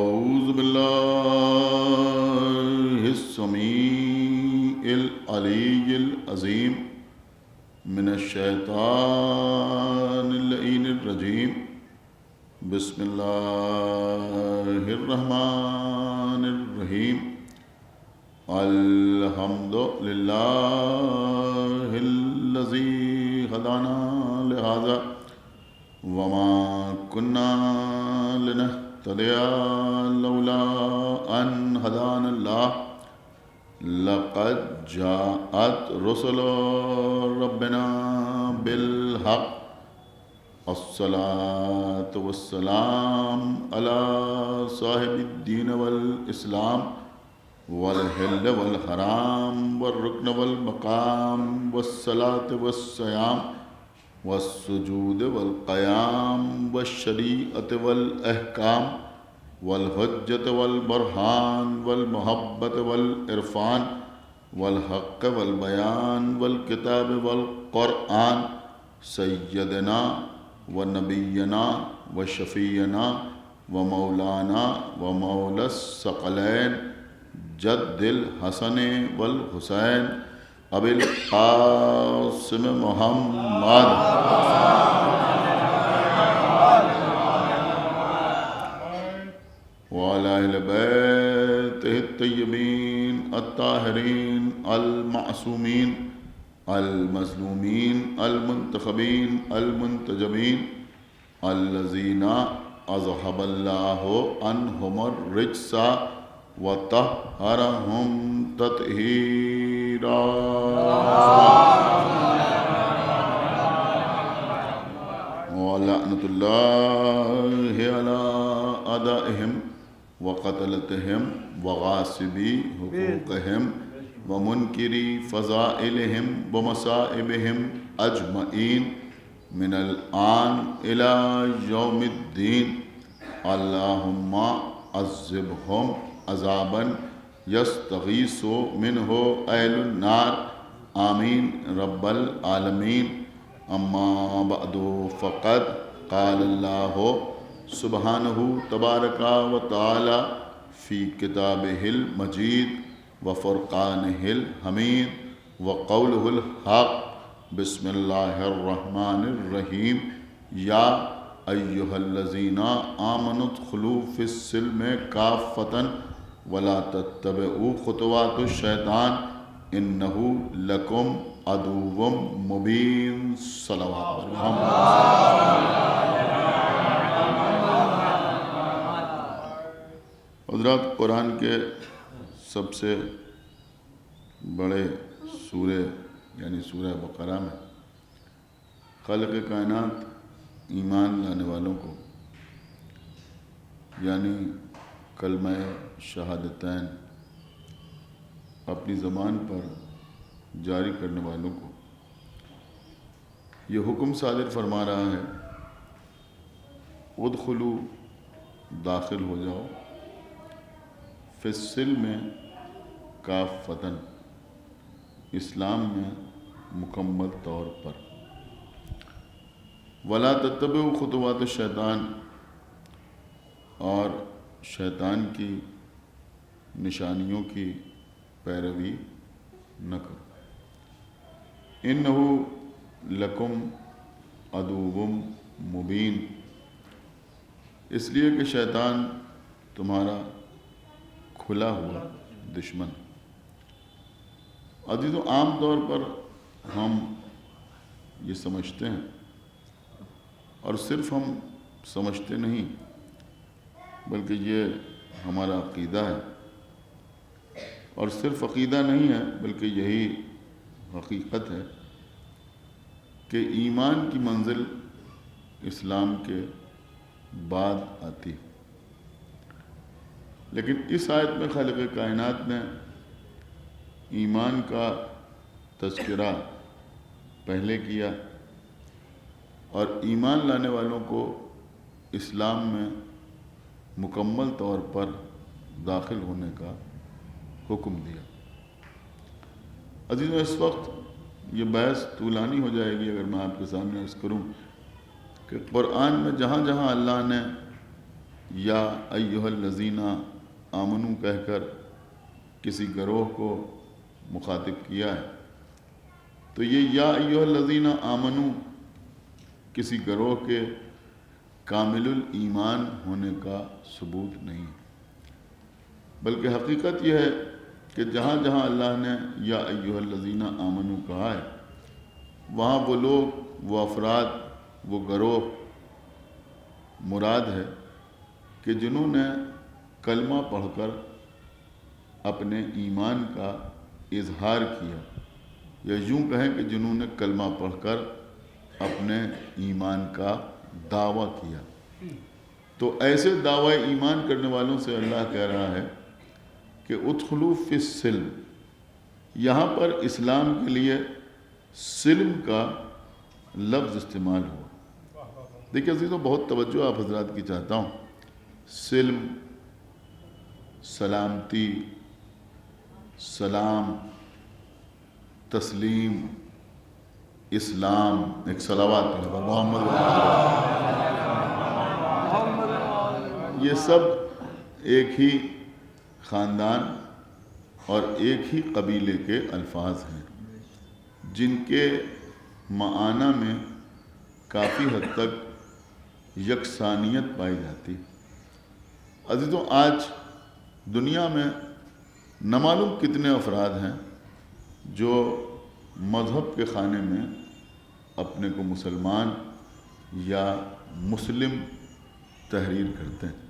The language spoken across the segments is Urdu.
أعوذ بالله السميع العلي العظيم من الشيطان اللعين الرجيم بسم الله الرحمن الرحيم الحمد لله الذي هدانا لهذا وما كنا لنهتدي لولا أن هدانا الله لقد جاءت رسل ربنا بالحق الصلاة والسلام على صاحب الدين والإسلام والحل والحرام والركن والمقام والصلاة والصيام والسجود والقيام والشريعة والأحكام والحجة والبرهان والمحبة والعرفان والحق والبيان والكتاب والقرآن سيدنا ونبينا وشفينا ومولانا ومولى الثقلين جد الحسن والحسين ابی القاسم محمد وعلى اہل بیتہ الطیبین الطاہرین المعصومین المظلومین المنتخبین المنتجبین الذین اذهب اللہ عنہم الرجس وطہرہم تطہیرا وَلَعْنَةُ اللَّهِ عَلَىٰ أَعْدَائِهِمْ وَقَتْلَتِهِمْ وَغَاصِبِي حُقُوقِهِمْ وَمُنْكِرِي فَضَائِلِهِمْ وَمَصَائِبِهِمْ أَجْمَعِينَ مِنَ الْآنِ إِلَىٰ يَوْمِ الدِّينِ اللهم عذبهم عذابا يستغيث منه أهل النار آمين رب العالمين اما بعد فقد قال الله سبحانه تبارك وتعالى في كتابه المجيد وفرقانه الحميد وقوله الحق بسم الله الرحمن الرحيم يا أيها الذين آمنوا ادخلوا في السلم كافة ولا تتبعوا خطوات الشيطان إنه لكم عدو مبين صلوات محمد. حضرات، قرآن کے سب سے بڑے سورہ یعنی سورہ بقرہ میں خالق کائنات ایمان لانے والوں کو یعنی کلمہ شہادتین اپنی زبان پر جاری کرنے والوں کو یہ حکم صادر فرما رہا ہے، ادخلو داخل ہو جاؤ، فی السلم کافتن اسلام میں مکمل طور پر، ولا تتبعوا خطوات الشیطان اور شیطان کی نشانیوں کی پیروی نہ کرو، انہو لکم عدو مبین، اس لیے کہ شیطان تمہارا کھلا ہوا دشمن۔ عزیزو، عام طور پر ہم یہ سمجھتے ہیں، اور صرف ہم سمجھتے نہیں بلکہ یہ ہمارا عقیدہ ہے، اور صرف عقیدہ نہیں ہے بلکہ یہی حقیقت ہے کہ ایمان کی منزل اسلام کے بعد آتی ہے۔ لیکن اس آیت میں خالق کائنات نے ایمان کا تذکرہ پہلے کیا اور ایمان لانے والوں کو اسلام میں مکمل طور پر داخل ہونے کا حکم دیا۔ عزیزو، اس وقت یہ بحث طولانی ہو جائے گی اگر میں آپ کے سامنے عرض کروں کہ قرآن میں جہاں جہاں اللہ نے یا ایھا الذین آمنو کہہ کر کسی گروہ کو مخاطب کیا ہے، تو یہ یا ایھا الذین آمنو کسی گروہ کے کامل الایمان ہونے کا ثبوت نہیں، بلکہ حقیقت یہ ہے کہ جہاں جہاں اللہ نے یا ایھا الذین آمنو کہا ہے، وہاں وہ لوگ، وہ افراد، وہ گروہ مراد ہے کہ جنہوں نے کلمہ پڑھ کر اپنے ایمان کا اظہار کیا، یا یوں کہیں کہ جنہوں نے کلمہ پڑھ کر اپنے ایمان کا دعویٰ کیا۔ تو ایسے دعوی ایمان کرنے والوں سے اللہ کہہ رہا ہے کہ ادخلوا فی السلم، یہاں پر اسلام کے لیے سلم کا لفظ استعمال ہوا۔ دیکھیں عزیزوں، بہت توجہ آپ حضرات کی چاہتا ہوں۔ سلم، سلامتی، سلام، تسلیم، اسلام، ایک صلوات پڑھیں محمد، یہ سب ایک ہی خاندان اور ایک ہی قبیلے کے الفاظ ہیں جن کے معنی میں کافی حد تک یکسانیت پائی جاتی۔ عزیزوں، آج دنیا میں نہ معلوم کتنے افراد ہیں جو مذہب کے خانے میں اپنے کو مسلمان یا مسلم تحریر کرتے ہیں۔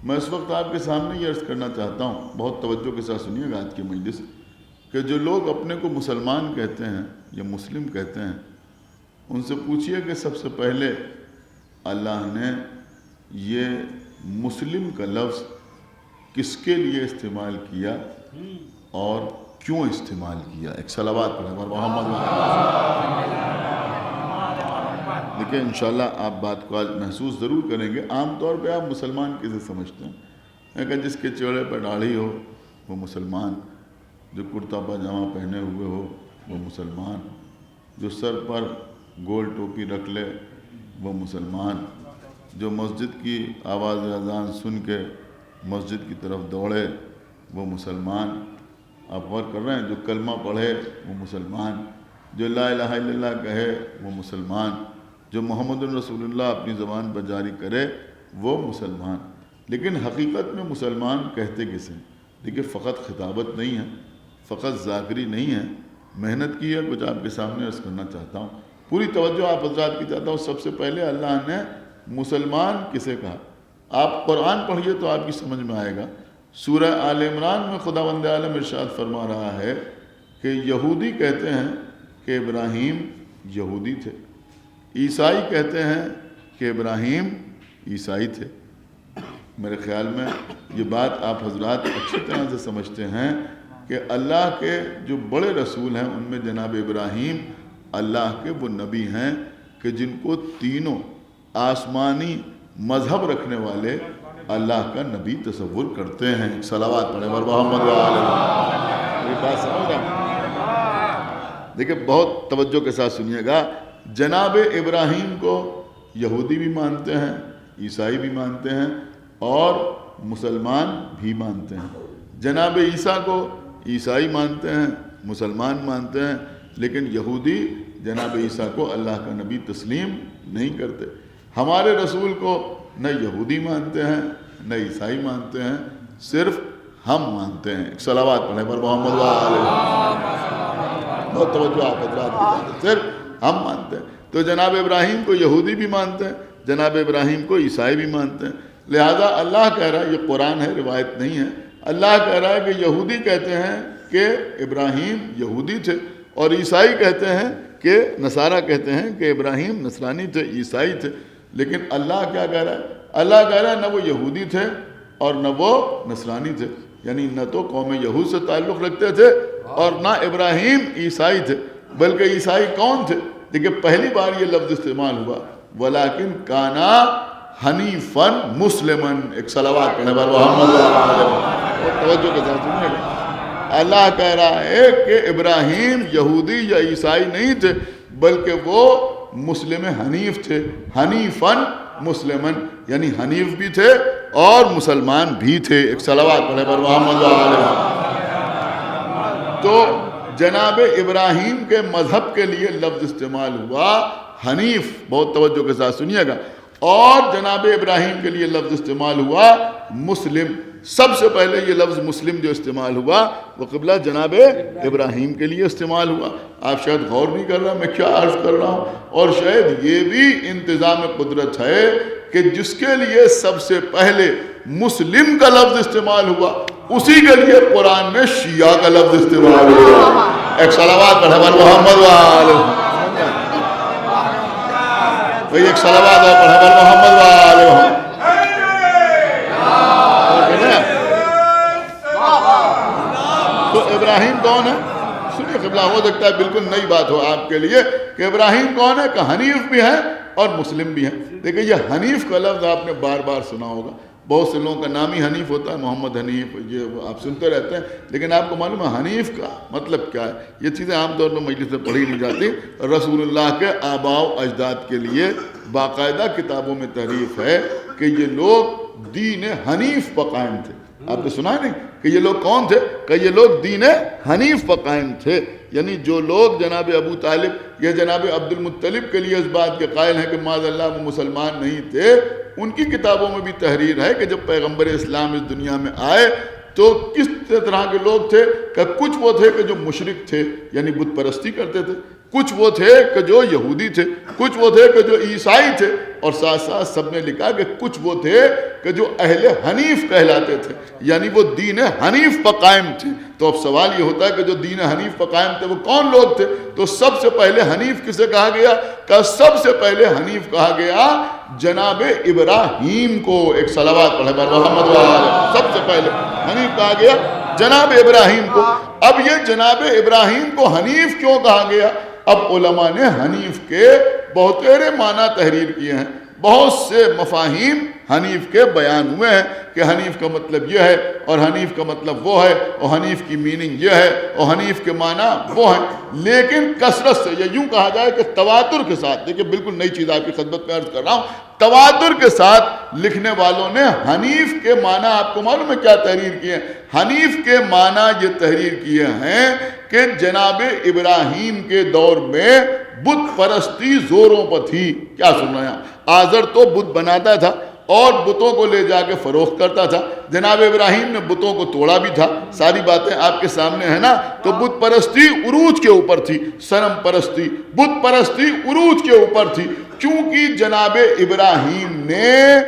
میں اس وقت آپ کے سامنے یہ عرض کرنا چاہتا ہوں، بہت توجہ کے ساتھ سنیے گا آج کی مجلس، کہ جو لوگ اپنے کو مسلمان کہتے ہیں یا مسلم کہتے ہیں، ان سے پوچھئے کہ سب سے پہلے اللہ نے یہ مسلم کا لفظ کس کے لیے استعمال کیا اور کیوں استعمال کیا؟ ایک صلوات پڑھیں اور محمد۔ دیکھیں انشاءاللہ آپ بات کو آج محسوس ضرور کریں گے۔ عام طور پہ آپ مسلمان کسے سمجھتے ہیں؟ کہ جس کے چہرے پر داڑھی ہو وہ مسلمان، جو کرتا پاجامہ پہنے ہوئے ہو وہ مسلمان، جو سر پر گول ٹوپی رکھ لے وہ مسلمان، جو مسجد کی آواز اذان سن کے مسجد کی طرف دوڑے وہ مسلمان۔ آپ غور کر رہے ہیں، جو کلمہ پڑھے وہ مسلمان، جو لا الہ الا اللہ کہے وہ مسلمان، جو محمد رسول اللہ اپنی زبان پر جاری کرے وہ مسلمان۔ لیکن حقیقت میں مسلمان کہتے کسے؟ دیکھیں فقط خطابت نہیں ہے، فقط ذاکری نہیں ہے، محنت کی ہے۔ کچھ آپ کے سامنے عرض کرنا چاہتا ہوں، پوری توجہ آپ حضرات کی چاہتا ہوں۔ سب سے پہلے اللہ نے مسلمان کسے کہا؟ آپ قرآن پڑھیے تو آپ کی سمجھ میں آئے گا۔ سورہ آل عمران میں خداوند عالم ارشاد فرما رہا ہے کہ یہودی کہتے ہیں کہ ابراہیم یہودی تھے، عیسائی کہتے ہیں کہ ابراہیم عیسائی تھے۔ میرے خیال میں یہ بات آپ حضرات اچھی طرح سے سمجھتے ہیں کہ اللہ کے جو بڑے رسول ہیں ان میں جناب ابراہیم اللہ کے وہ نبی ہیں کہ جن کو تینوں آسمانی مذہب رکھنے والے اللہ کا نبی تصور کرتے ہیں۔ صلوات پڑھیں اور محمد علیہ۔ یہ بات سمجھ رہے ہیں؟ دیکھیں بہت توجہ کے ساتھ سنیے گا۔ جناب ابراہیم کو یہودی بھی مانتے ہیں، عیسائی بھی مانتے ہیں اور مسلمان بھی مانتے ہیں۔ جناب عیسیٰ کو عیسائی مانتے ہیں، مسلمان مانتے ہیں، لیکن یہودی جناب عیسیٰ کو اللہ کا نبی تسلیم نہیں کرتے۔ ہمارے رسول کو نہ یہودی مانتے ہیں نہ عیسائی مانتے ہیں، صرف ہم مانتے ہیں۔ ایک صلوات پڑھیں پر محمد علیہ۔ بہت توجہ آپ حضرات کی جانب، صرف ہم مانتے ہیں۔ تو جناب ابراہیم کو یہودی بھی مانتے ہیں، جناب ابراہیم کو عیسائی بھی مانتے ہیں۔ لہذا اللہ کہہ رہا ہے، یہ قرآن ہے، روایت نہیں ہے، اللہ کہہ رہا ہے کہ یہودی کہتے ہیں کہ ابراہیم یہودی تھے، اور عیسائی کہتے ہیں کہ نصارہ کہتے ہیں کہ ابراہیم نصرانی تھے، عیسائی تھے۔ لیکن اللہ کیا کہہ رہا ہے؟ اللہ کہہ رہا ہے نہ وہ یہودی تھے اور نہ وہ نصرانی تھے، یعنی نہ تو قوم یہود سے تعلق رکھتے تھے اور نہ ابراہیم عیسائی تھے، بلکہ عیسائی کون تھے؟ دیکھیں پہلی بار یہ لفظ استعمال ہوا، وَلَكِنْ كَانَ حَنِيفًا مُسْلِمًا۔ ایک صلوات پڑھیں پر محمد علیہ۔ توجہ کے ساتھ سنیے گا، اللہ کہہ رہا ہے کہ ابراہیم یہودی یا عیسائی نہیں تھے، بلکہ وہ مسلم حنیف تھے، حنیفاً مسلماً، یعنی حنیف بھی تھے اور مسلمان بھی تھے. ایک صلوات پڑھے پر محمد و آل محمد. تو جناب ابراہیم کے مذہب کے لیے لفظ استعمال ہوا حنیف, بہت توجہ کے ساتھ سنیے گا, اور جناب ابراہیم کے لیے لفظ استعمال ہوا مسلم. سب سے پہلے یہ لفظ مسلم جو استعمال ہوا وہ قبلہ جناب ابراہیم کے لیے استعمال ہوا. آپ شاید غور نہیں کر رہا میں کیا عرض کر رہا ہوں, اور شاید یہ بھی انتظام قدرت ہے کہ جس کے لیے سب سے پہلے مسلم کا لفظ استعمال ہوا اسی کے لیے قرآن میں شیعہ کا لفظ استعمال ہوا. ایک صلوات پڑھے پر محمد و آل محمد. ایک صلوات پڑھے پر محمد و آل محمد. تو ابراہیم کون ہے؟ سنیے قبلہ, ہو سکتا ہے بالکل نئی بات ہو آپ کے لیے کہ ابراہیم کون ہے, کہ حنیف بھی ہے اور مسلم بھی ہے. دیکھیں یہ حنیف کا لفظ آپ نے بار بار سنا ہوگا, بہت سے لوگوں کا نام ہی حنیف ہوتا ہے, محمد حنیف, یہ آپ سنتے رہتے ہیں, لیکن آپ کو معلوم ہے حنیف کا مطلب کیا ہے؟ یہ چیزیں عام طور پر مجلس میں پڑھی نہیں جاتی. رسول اللہ کے آباء و اجداد کے لیے باقاعدہ کتابوں میں تحریف ہے کہ یہ لوگ دین حنیف پر قائم تھے. آپ نے سنا نہیں کہ یہ لوگ کون تھے؟ کہ یہ لوگ دین حنیف پر قائم تھے. یعنی جو لوگ جناب ابو طالب یا جناب عبد المطلب کے لیے اس بات کے قائل ہیں کہ معاذ اللہ وہ مسلمان نہیں تھے, ان کی کتابوں میں بھی تحریر ہے کہ جب پیغمبر اسلام اس دنیا میں آئے تو کس طرح کے لوگ تھے. کہ کچھ وہ تھے کہ جو مشرک تھے یعنی بت پرستی کرتے تھے, کچھ وہ تھے کہ جو یہودی تھے, کچھ وہ تھے کہ جو عیسائی تھے, اور ساتھ ساتھ سب نے لکھا کہ کچھ وہ تھے کہ جو اہل حنیف کہلاتے تھے, یعنی وہ دین حنیف پر قائم تھے. تو اب سوال یہ ہوتا ہے کہ جو دین حنیف پر قائم تھے وہ کون لوگ تھے؟ تو سب سے پہلے حنیف کسے کہا گیا؟ کہ سب سے پہلے حنیف کہا گیا جناب ابراہیم کو. ایک صلوات پڑھے پر محمد و آل. سب سے پہلے حنیف کہا گیا جناب ابراہیم کو. اب یہ جناب ابراہیم کو حنیف کیوں کہا گیا؟ اب علماء نے حنیف کے بہتیرے معنی تحریر کیے ہیں, بہت سے مفاہیم حنیف کے بیان ہوئے ہیں کہ حنیف کا مطلب یہ ہے اور حنیف کا مطلب وہ ہے اور حنیف کی میننگ یہ ہے اور حنیف کے معنی وہ ہیں. لیکن کثرت سے یا یوں کہا جائے کہ تواتر کے ساتھ, دیکھیں بالکل نئی چیز آپ کی خدمت میں عرض کر رہا ہوں, تواتر کے ساتھ لکھنے والوں نے حنیف کے معنی آپ کو معلوم ہے کیا تحریر کیے ہیں؟ حنیف کے معنی یہ تحریر کیے ہیں کہ جناب ابراہیم کے دور میں بت پرستی زوروں پر تھی. کیا سن رہے ہیں؟ آزر تو بت بناتا تھا اور بتوں کو لے جا کے فروخت کرتا تھا. جناب ابراہیم نے بتوں کو توڑا بھی تھا. ساری باتیں آپ کے سامنے ہیں نا. تو بت پرستی عروج کے اوپر تھی, صنم پرستی, بت پرستی عروج کے اوپر تھی. چونکہ جناب ابراہیم نے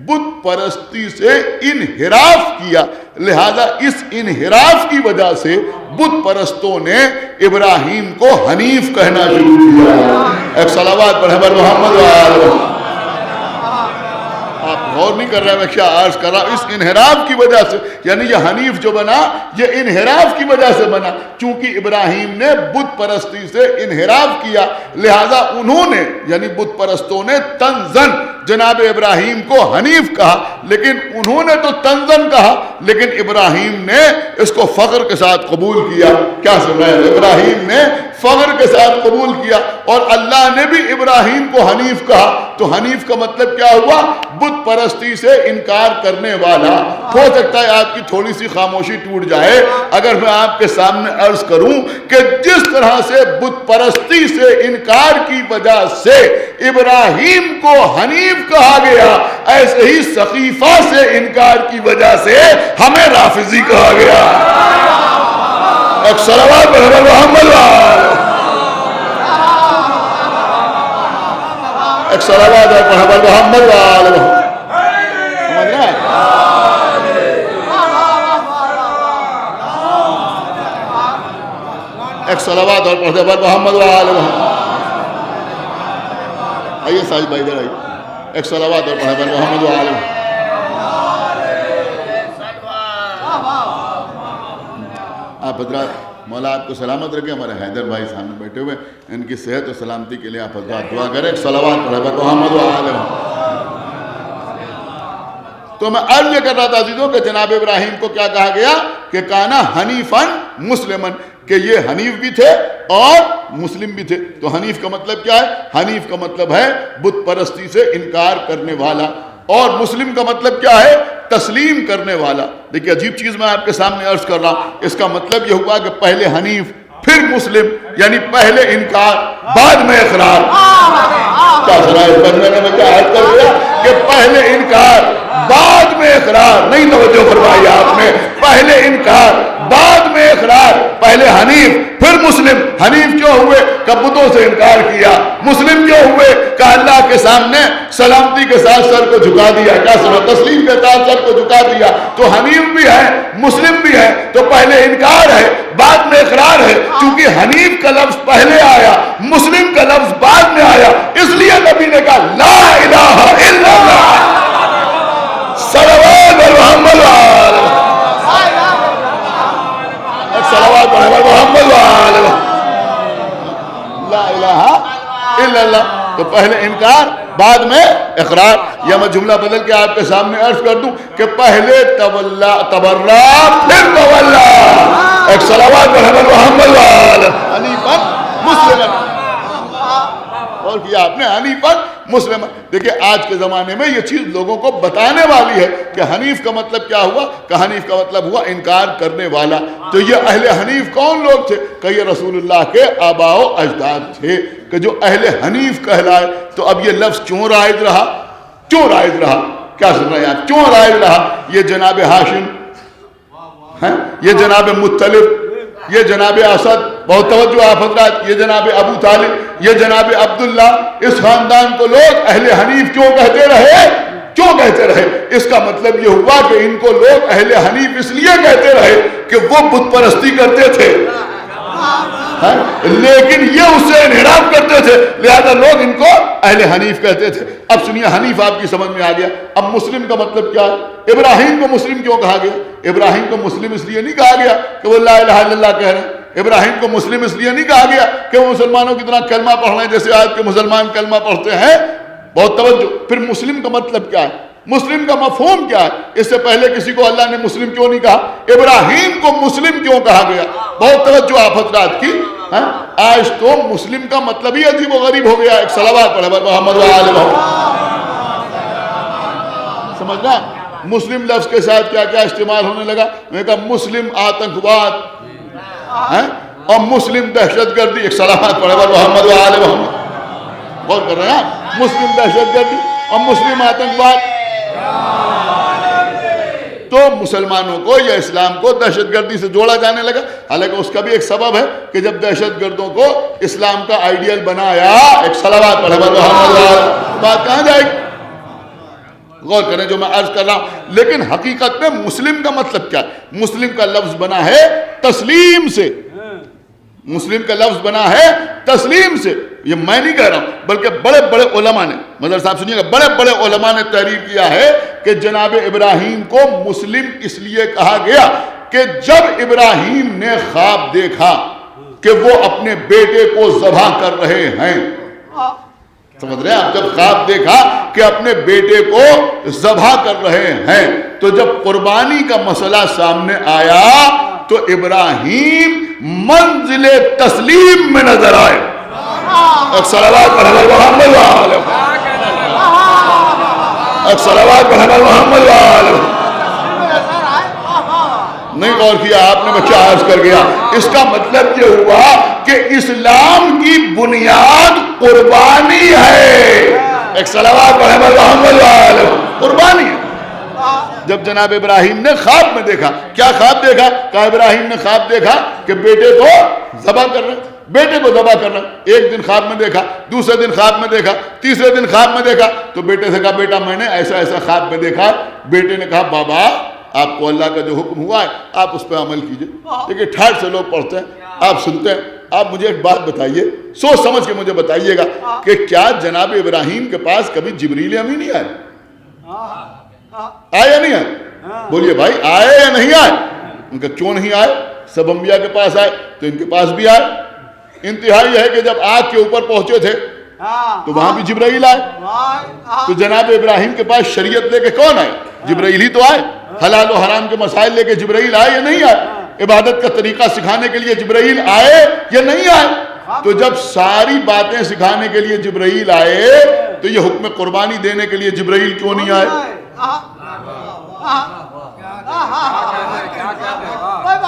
بت پرستی سے انحراف کیا, لہذا اس انحراف کی وجہ سے بت پرستوں نے ابراہیم کو حنیف کہنا شروع کیا. ایک صلوات پڑھے پر محمد و آل محمد. آپ غور نہیں کر رہے میں کیا عرض کر رہا ہوں. اس انحراف کی وجہ سے, یعنی یہ حنیف جو بنا یہ انحراف کی وجہ سے بنا, چونکہ ابراہیم نے بت پرستی سے انحراف کیا, لہذا انہوں نے یعنی بت پرستوں نے تنزن جناب ابراہیم کو حنیف کہا, لیکن انہوں نے تو تنزن کہا, لیکن ابراہیم نے اس کو فخر کے ساتھ قبول کیا. کیا سن رہے ہیں؟ ابراہیم نے فخر کے ساتھ قبول کیا, اور اللہ نے بھی ابراہیم کو حنیف کہا. تو حنیف کا مطلب کیا ہوا؟ بت پرستی سے انکار کرنے والا. ہو سکتا ہے آپ کی تھوڑی سی خاموشی ٹوٹ جائے اگر میں آپ کے سامنے عرض کروں کہ جس طرح سے بت پرستی سے انکار کی وجہ سے ابراہیم کو حنیف کہا گیا, ایسے ہی سقیفہ سے انکار کی وجہ سے ہمیں رافضی کہا گیا. ایک صلوات پڑھے محمد. ایک صلوات پڑھے محمد وآل محمد. ایک صلوات اور پڑھے محمد وآل محمد. آئیے ساجد بھائی ادھر آئیے. ایک صلوات اور پڑھے محمد وآل محمد. آپ حضرات مولا آپ کو سلامت رکھیں. ہمارے حیدر بھائی سامنے بیٹھے ہوئے, ان کی صحت و سلامتی کے لیے آپ حضرات دعا کریں. ایک صلوات پڑھے محمد وآل محمد. تو میں عرض یہ کر رہا تھا عزیزوں کہ جناب ابراہیم کو کیا کہا گیا کہ کانا حنیفاً مسلمن, کہ یہ حنیف بھی تھے اور مسلم بھی تھے. تو حنیف کا مطلب کیا ہے؟ حنیف کا مطلب ہے بت پرستی سے انکار کرنے والا. اور مسلم کا مطلب کیا ہے؟ تسلیم کرنے والا. دیکھیے عجیب چیز میں آپ کے سامنے عرض کر رہا ہوں. اس کا مطلب یہ ہوا کہ پہلے حنیف پھر مسلم، یعنی پہلے انکار بعد میں اقرار. کیا سنا ہے بندے میں کیا عرض کر دیا کہ پہلے انکار بعد میں اقرار. نہیں توجہ فرمائی آپ نے. پہلے انکار بعد میں اقرار. پہلے حنیف پھر مسلم. حنیف کیوں ہوئے؟ کہ بتوں سے انکار کیا. مسلم کیوں ہوئے؟ کہ اللہ کے سامنے سلامتی کے ساتھ سر کو جھکا دیا. کیا سنا؟ تسلیم کے ساتھ سر کو جھکا دیا. تو حنیف بھی ہے مسلم بھی ہے. تو پہلے انکار ہے بعد میں اقرار ہے. چونکہ حنیف کا لفظ پہلے آیا، مسلم کا لفظ بعد میں آیا، اس لیے نبی نے کہا لا الہ الا اللہ صلوات محمد صلوات محمد لا الہ الا اللہ. تو پہلے انکار بعد میں اقرار. یا میں جملہ بدل کے آپ کے سامنے عرض کر دوں کہ پہلے تبرا پھر تولا. ایک صلوات محمد حنیفا مسلما. اور کیا آپ نے حنیفا مسلم. دیکھیں آج کے زمانے میں یہ چیز لوگوں کو بتانے والی ہے کہ حنیف کا مطلب کیا ہوا. کہ حنیف کا مطلب ہوا انکار کرنے والا. تو یہ اہل حنیف کون لوگ تھے؟ کہ یہ رسول اللہ کے آباء و اجداد تھے کہ جو اہل حنیف کہلائے. تو اب یہ لفظ کیوں رائج رہا؟ کیوں رائج رہا؟ کیا سن رہے ہیں آپ؟ کیوں رائج رہا؟ یہ جناب ہاشم، یہ جناب مطلب، یہ جناب اسد، بہت توجہ آپ حضرات، یہ جناب ابو طالب، یہ جناب عبداللہ، اس خاندان کو لوگ اہل حنیف کیوں کہتے رہے؟ کیوں کہتے رہے؟ اس کا مطلب یہ ہوا کہ ان کو لوگ اہل حنیف اس لیے کہتے رہے کہ وہ بت پرستی کرتے تھے لیکن یہ اس سے انحراف کرتے تھے، لہذا لوگ ان کو اہل حنیف کہتے تھے. اب سنیے حنیف آپ کی سمجھ میں آ گیا. اب مسلم کا مطلب کیا ہے؟ ابراہیم کو مسلم کیوں کہا گیا؟ ابراہیم کو مسلم اس لیے نہیں کہا گیا کہ وہ لا الہ الا اللہ کہہ رہے ہیں. ابراہیم کو مسلم اس لیے نہیں کہا گیا کہ وہ مسلمانوں کی طرح کلمہ پڑھ رہے ہیں جیسے آج کے مسلمان کلمہ پڑھتے ہیں. بہت توجہ. پھر مسلم کا مطلب کیا ہے؟ مسلم کا مفہوم کیا ہے؟ اس سے پہلے کسی کو اللہ نے مسلم کیوں نہیں کہا؟ ابراہیم کو مسلم کیوں کہا گیا؟ بہت توجہ آپ حضرات کی. آج تو مسلم کا مطلب ہی عجیب و غریب ہو گیا. ایک صلوات پڑھے محمد وآل محمد. سمجھنا مسلم لفظ کے ساتھ کیا کیا استعمال ہونے لگا. میں نے کہا مسلم آتنکواد اور مسلم دہشت گردی. ایک صلوات پڑھے محمد وآل محمد. غور کر رہے ہیں؟ مسلم دہشت گردی اور مسلم آتنکواد. تو مسلمانوں کو یا اسلام کو دہشت گردی سے جوڑا جانے لگا. حالانکہ اس کا بھی ایک سبب ہے کہ جب دہشت گردوں کو اسلام کا آئیڈیل بنایا. ایک صلوات پڑھے محمد. بات کہاں جائے گی؟ غور کریں جو میں عرض کر رہا ہوں. لیکن حقیقت میں مسلم کا مطلب کیا ہے؟ مسلم کا لفظ بنا ہے تسلیم سے. مسلم کا لفظ بنا ہے تسلیم سے. یہ میں نہیں کہہ رہا ہوں بلکہ بڑے بڑے علماء نے، مظہر صاحب سنیے گا، بڑے بڑے علماء نے تحریر کیا ہے کہ جناب ابراہیم کو مسلم اس لیے کہا گیا کہ جب ابراہیم نے خواب دیکھا کہ وہ اپنے بیٹے کو ذبح کر رہے ہیں. سمجھ رہے ہیں آپ؟ جب خواب دیکھا کہ اپنے بیٹے کو ذبح کر رہے ہیں تو جب قربانی کا مسئلہ سامنے آیا تو ابراہیم منزل تسلیم میں نظر آئے. صلوات محمد وآلہ. صلوات محمد وآلہ. نہیں غور کیا آپ نے؟ بچہ عرض کر گیا. اس کا مطلب یہ ہوا کہ اسلام کی بنیاد قربانی ہے. ایک صلوات محمد وآلہ. قربانی ہے. جب جناب ابراہیم نے خواب میں دیکھا، کیا خواب دیکھا؟ کہ ابراہیم نے خواب دیکھا کہ بیٹے کو ذبح کر رہے ہیں. بیٹے کو ذبح کرنا. ایک دن خواب میں دیکھا، دوسرے دن خواب میں دیکھا، تیسرے دن خواب میں دیکھا. تو بیٹے سے کہا بیٹا میں نے ایسا ایسا خواب میں دیکھا. بیٹے نے کہا بابا آپ کو اللہ کا جو حکم ہوا ہے آپ اس پہ عمل کیجئے. دیکھیے ٹھاٹ سے لوگ پڑھتے ہیں، آپ سنتے ہیں. آپ مجھے ایک بات بتائیے، سوچ سمجھ کے مجھے بتائیے گا کہ کیا جناب ابراہیم کے پاس کبھی جبریل امین نہیں آئے؟ آئے یا نہیں آئے؟ بولیے بھائی آئے یا نہیں آئے؟ ان کا کیوں نہیں آئے؟ سب انبیاء کے پاس آئے تو ان کے پاس بھی آئے. انتہائی ہے کہ جب آگ کے اوپر پہنچے تھے تو وہاں بھی جبرائیل آئے. تو جناب ابراہیم کے پاس شریعت لے کے کون آئے؟ جبرائیل ہی تو آئے. حلال و حرام کے مسائل لے کے جبرائیل آئے یا نہیں آئے؟ عبادت کا طریقہ سکھانے کے لیے جبرائیل آئے یا نہیں آئے؟ تو جب ساری باتیں سکھانے کے لیے جبرائیل آئے تو یہ حکم قربانی دینے کے لیے جبرائیل کیوں نہیں آئے؟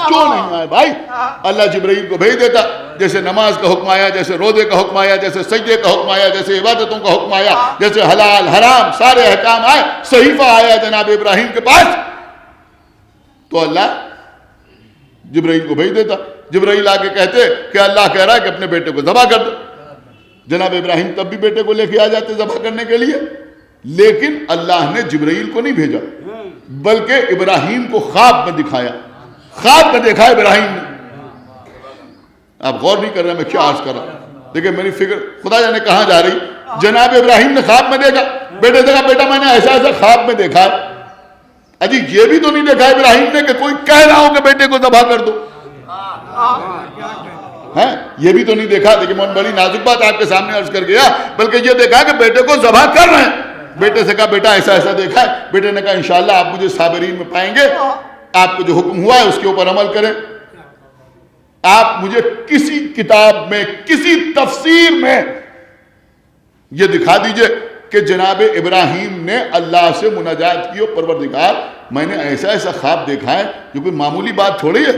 کیوں نہیں آئے بھائی؟ اللہ جبرائیل کو بھیج دیتا، جیسے نماز کا حکم آیا، جیسے روزے کا حکم آیا، جیسے سجدے کا حکم آیا، جیسے عبادتوں کا حکم آیا، جیسے حلال حرام سارے احکام آئے، صحیفہ آیا جناب ابراہیم کے پاس، تو اللہ جبرائیل کو بھیج دیتا۔ جبرائیل آ کے کہتے کہ اللہ کہہ رہا ہے کہ اپنے بیٹے کو ذبح کر دو، جناب ابراہیم تب بھی بیٹے کو لے کے آ جاتے ذبح کرنے کے لیے، لیکن اللہ نے جبرائیل کو نہیں بھیجا بلکہ ابراہیم کو خواب میں دکھایا، خواب میں دیکھا ابراہیم نے۔ آپ غور نہیں کر رہے میں کیا عرض کر رہا ہوں، دیکھیں میری فکر خدا جانے کہاں جا رہی۔ جناب ابراہیم نے خواب میں دیکھا، بیٹے سے کہا بیٹا میں نے ایسا ایسا خواب میں دیکھا ہے۔ اجی یہ بھی تو نہیں دیکھا ابراہیم نے کہ کوئی کہہ رہا ہو کہ بیٹے کو ذبح کر دو، یہ بھی تو نہیں دیکھا۔ دیکھیں میں بڑی نازک بات آپ کے سامنے عرض کر گیا، بلکہ یہ دیکھا کہ بیٹے کو ذبح کر رہے ہیں۔ بیٹے سے کہا بیٹا ایسا ایسا دیکھا ہے۔ بیٹے نے کہا انشاءاللہ آپ مجھے صابرین میں پائیں گے، آپ کو جو حکم ہوا ہے اس کے اوپر عمل کریں۔ آپ مجھے کسی کتاب میں کسی تفسیر میں یہ دکھا دیجئے کہ جناب ابراہیم نے اللہ سے مناجات کی اور پروردگار میں نے ایسا ایسا خواب دیکھا ہے، جو کوئی معمولی بات تھوڑی ہے،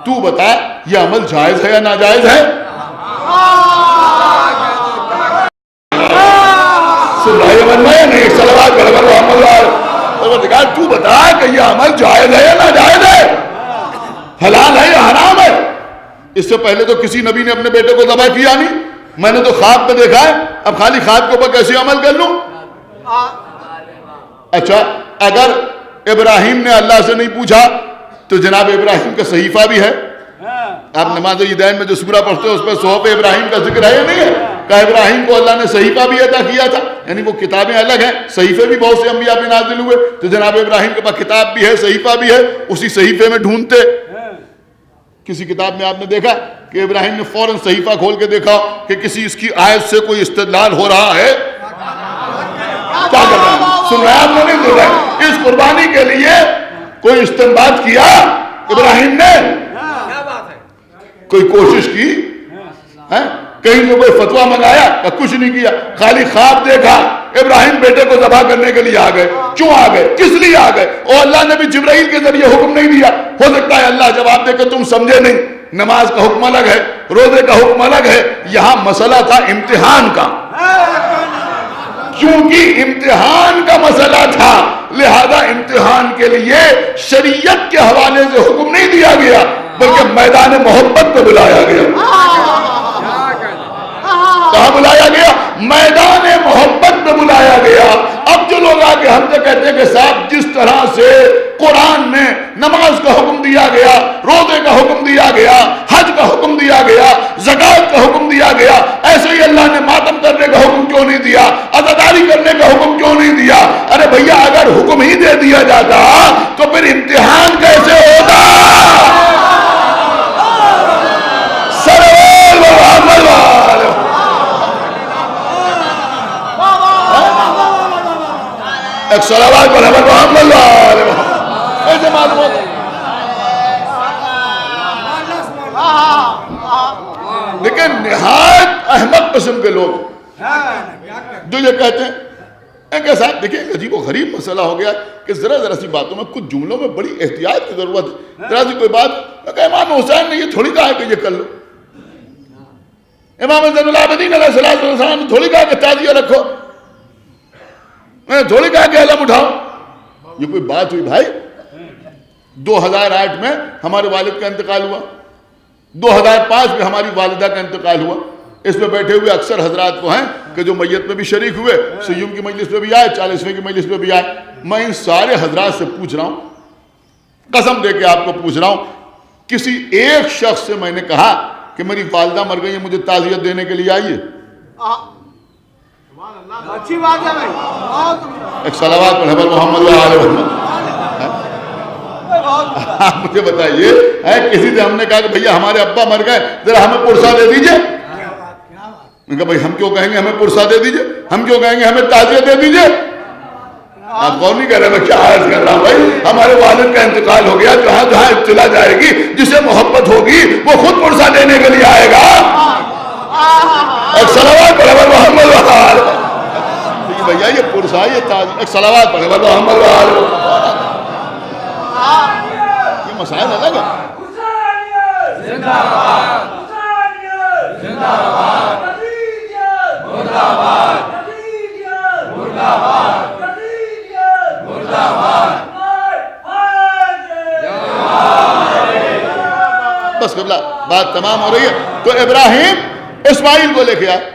تو بتا یہ عمل جائز ہے یا ناجائز ہے؟ پروردگار تو بتا کہ یہ عمل جائز ہے یا ناجائز ہے، حلال ہے یا حرام ہے؟ اس سے پہلے تو کسی نبی نے اپنے بیٹے کو ذبح کیا نہیں، میں نے تو خواب میں دیکھا ہے، اب خالی خواب کے اوپر کیسے عمل کر لوں؟ اچھا اگر ابراہیم نے اللہ سے نہیں پوچھا تو جناب ابراہیم کا صحیفہ بھی ہے؟ آپ نماز عیدین میں جو سورہ پڑھتے ہو اس پہ صحف ابراہیم کا ذکر ہے یا نہیں ہے؟ کہ ابراہیم کو اللہ نے صحیفہ بھی عطا کیا تھا، یعنی وہ کتابیں الگ ہیں، صحیفے بھی بہت سے انبیاء پہ نازل ہوئے، تو جناب ابراہیم کے پاس کتاب بھی ہے، صحیفہ بھی ہے، اسی صحیفے میں ڈھونڈتے۔ کسی کتاب میں آپ نے دیکھا کہ ابراہیم نے فوراً صحیفہ کھول کے دیکھا کہ کسی اس کی آیت سے کوئی استدلال ہو رہا ہے؟ کیا کر رہے ہیں؟ سن رہے ہیں آپ نے نہیں سن رہے؟ اس قربانی کے لیے کوئی استنباط کیا ابراہیم نے؟ کوئی کوشش کی؟ کہیں سے کوئی فتویٰ منگایا؟ کچھ نہیں کیا، خالی خواب دیکھا۔ ابراہیم بیٹے کو ذبح کرنے کے لیے آ گئے۔ کیوں آ گئے؟ کس لیے آ گئے؟ اور اللہ نے بھی جبرائیل کے ذریعے حکم نہیں دیا؟ ہو سکتا ہے اللہ جواب دے کہ تم سمجھے نہیں، نماز کا حکم الگ ہے، روزے کا حکم الگ ہے، یہاں مسئلہ تھا امتحان کا، کیونکہ امتحان کا مسئلہ تھا لہذا امتحان کے لیے شریعت کے حوالے سے حکم نہیں دیا گیا بلکہ میدان محبت میں بلایا گیا۔ کہاں بلایا گیا؟ میدان محبت میں بلایا گیا۔ اب جو لوگ آگے ہم سے کہتے ہیں کہ صاحب جس طرح سے قرآن میں نماز کا حکم دیا گیا، روزے کا حکم دیا گیا، حج کا حکم دیا گیا، زکوٰۃ کا حکم دیا گیا، ایسے ہی اللہ نے ماتم کرنے کا حکم کیوں نہیں دیا، عزاداری کرنے کا حکم کیوں نہیں دیا؟ ارے بھیا اگر حکم ہی دے دیا جاتا تو پھر امتحان کیسے ہوتا؟ ایک صلوات پر حضرت محمد صلی اللہ علیہ وسلم ایسے معلوم ہوتا۔ لیکن نہایت احمد قسم کے لوگ جو یہ کہتے ہیں ان کے ساتھ دیکھیں عجیب و غریب مسئلہ ہو گیا کہ ذرا سی باتوں میں کچھ جملوں میں بڑی احتیاط کی ضرورت ہے۔ ذرا سی کوئی بات کہ امام حسین نے یہ تھوڑی کہا کہ یہ کر لو، امام زین العابدین علیہ السلام نے تھوڑی کہا کہ تعزیہ رکھو، میں نے تھوڑی کہا کہ علم اٹھاؤ۔ یہ کوئی بات ہوئی بھائی؟ 2008 میں ہمارے والد کا انتقال ہوا، 2005 میں ہماری والدہ کا انتقال ہوا۔ اس میں بیٹھے ہوئے اکثر حضرات کو ہیں کہ جو میت میں بھی شریک ہوئے، سیوم کی مجلس میں بھی آئے، 40ویں کی مجلس میں بھی آئے۔ میں ان سارے حضرات سے پوچھ رہا ہوں، قسم دے کے آپ کو پوچھ رہا ہوں، کسی ایک شخص سے میں نے کہا کہ میری والدہ مر گئی ہے مجھے تعزیت دینے کے لیے آئیے؟ اچھی بات ہے بھائی، ایک صلوات پر حضرت محمد صلی اللہ علیہ وسلم۔ آپ مجھے بتائیے کسی سے ہم نے کہا کہ بھیا ہمارے ابا مر گئے ذرا ہمیں پرسہ دے دیجئے؟ میں کہا بھائی ہم کیوں کہیں گے ہمیں پرسہ دے دیجئے، ہم کیوں کہیں گے ہمیں تعزیت دے دیجئے؟ آپ کون نہیں کہہ رہے، میں کیا عرض کر رہا ہوں بھائی، ہمارے والد کا انتقال ہو گیا، جہاں جہاں ابتلا جائے گی جسے محبت ہوگی وہ خود پرسہ دینے کے لیے آئے گا۔ ایک صلوات پڑھے محمد وآل بھیا یہ پرسا یہ تاج ایک صلوات پڑھے محمد وآل یہ مسائل الگ ہے بس قبلہ بات تمام ہو رہی ہے. تو ابراہیم اسماعیل کو لے کے آئے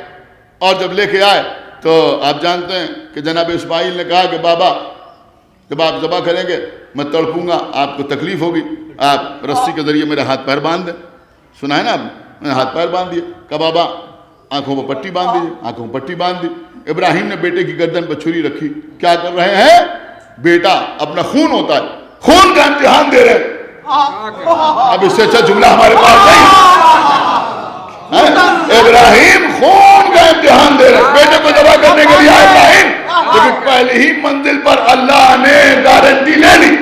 اور جب لے کے آئے تو آپ جانتے ہیں کہ جناب اسماعیل نے کہا کہ بابا جب آپ ذبح کریں گے میں تڑپوں گا آپ کو تکلیف ہوگی آپ رسی کے ذریعے میرے ہاتھ پیر باندھ دیں. سنا ہے نا آپ نے میں نے ہاتھ پیر باندھ دیے. کہا بابا آنکھوں پہ پٹی باندھ دیجیے. آنکھوں پہ پٹی باندھ دی. ابراہیم نے بیٹے کی گردن پہ چھری رکھی. کیا کر رہے ہیں؟ بیٹا اپنا خون ہوتا ہے خون کا امتحان دے رہے ہیں. اب اس سے اچھا جملہ ہمارے پاس نہیں. ابراہیم خون کا امتحان دے رہے بیٹے کو ذبح کرنے کے لیے آئے ابراہیم لیکن پہلے ہی منزل پر اللہ نے گارنٹی لے لی.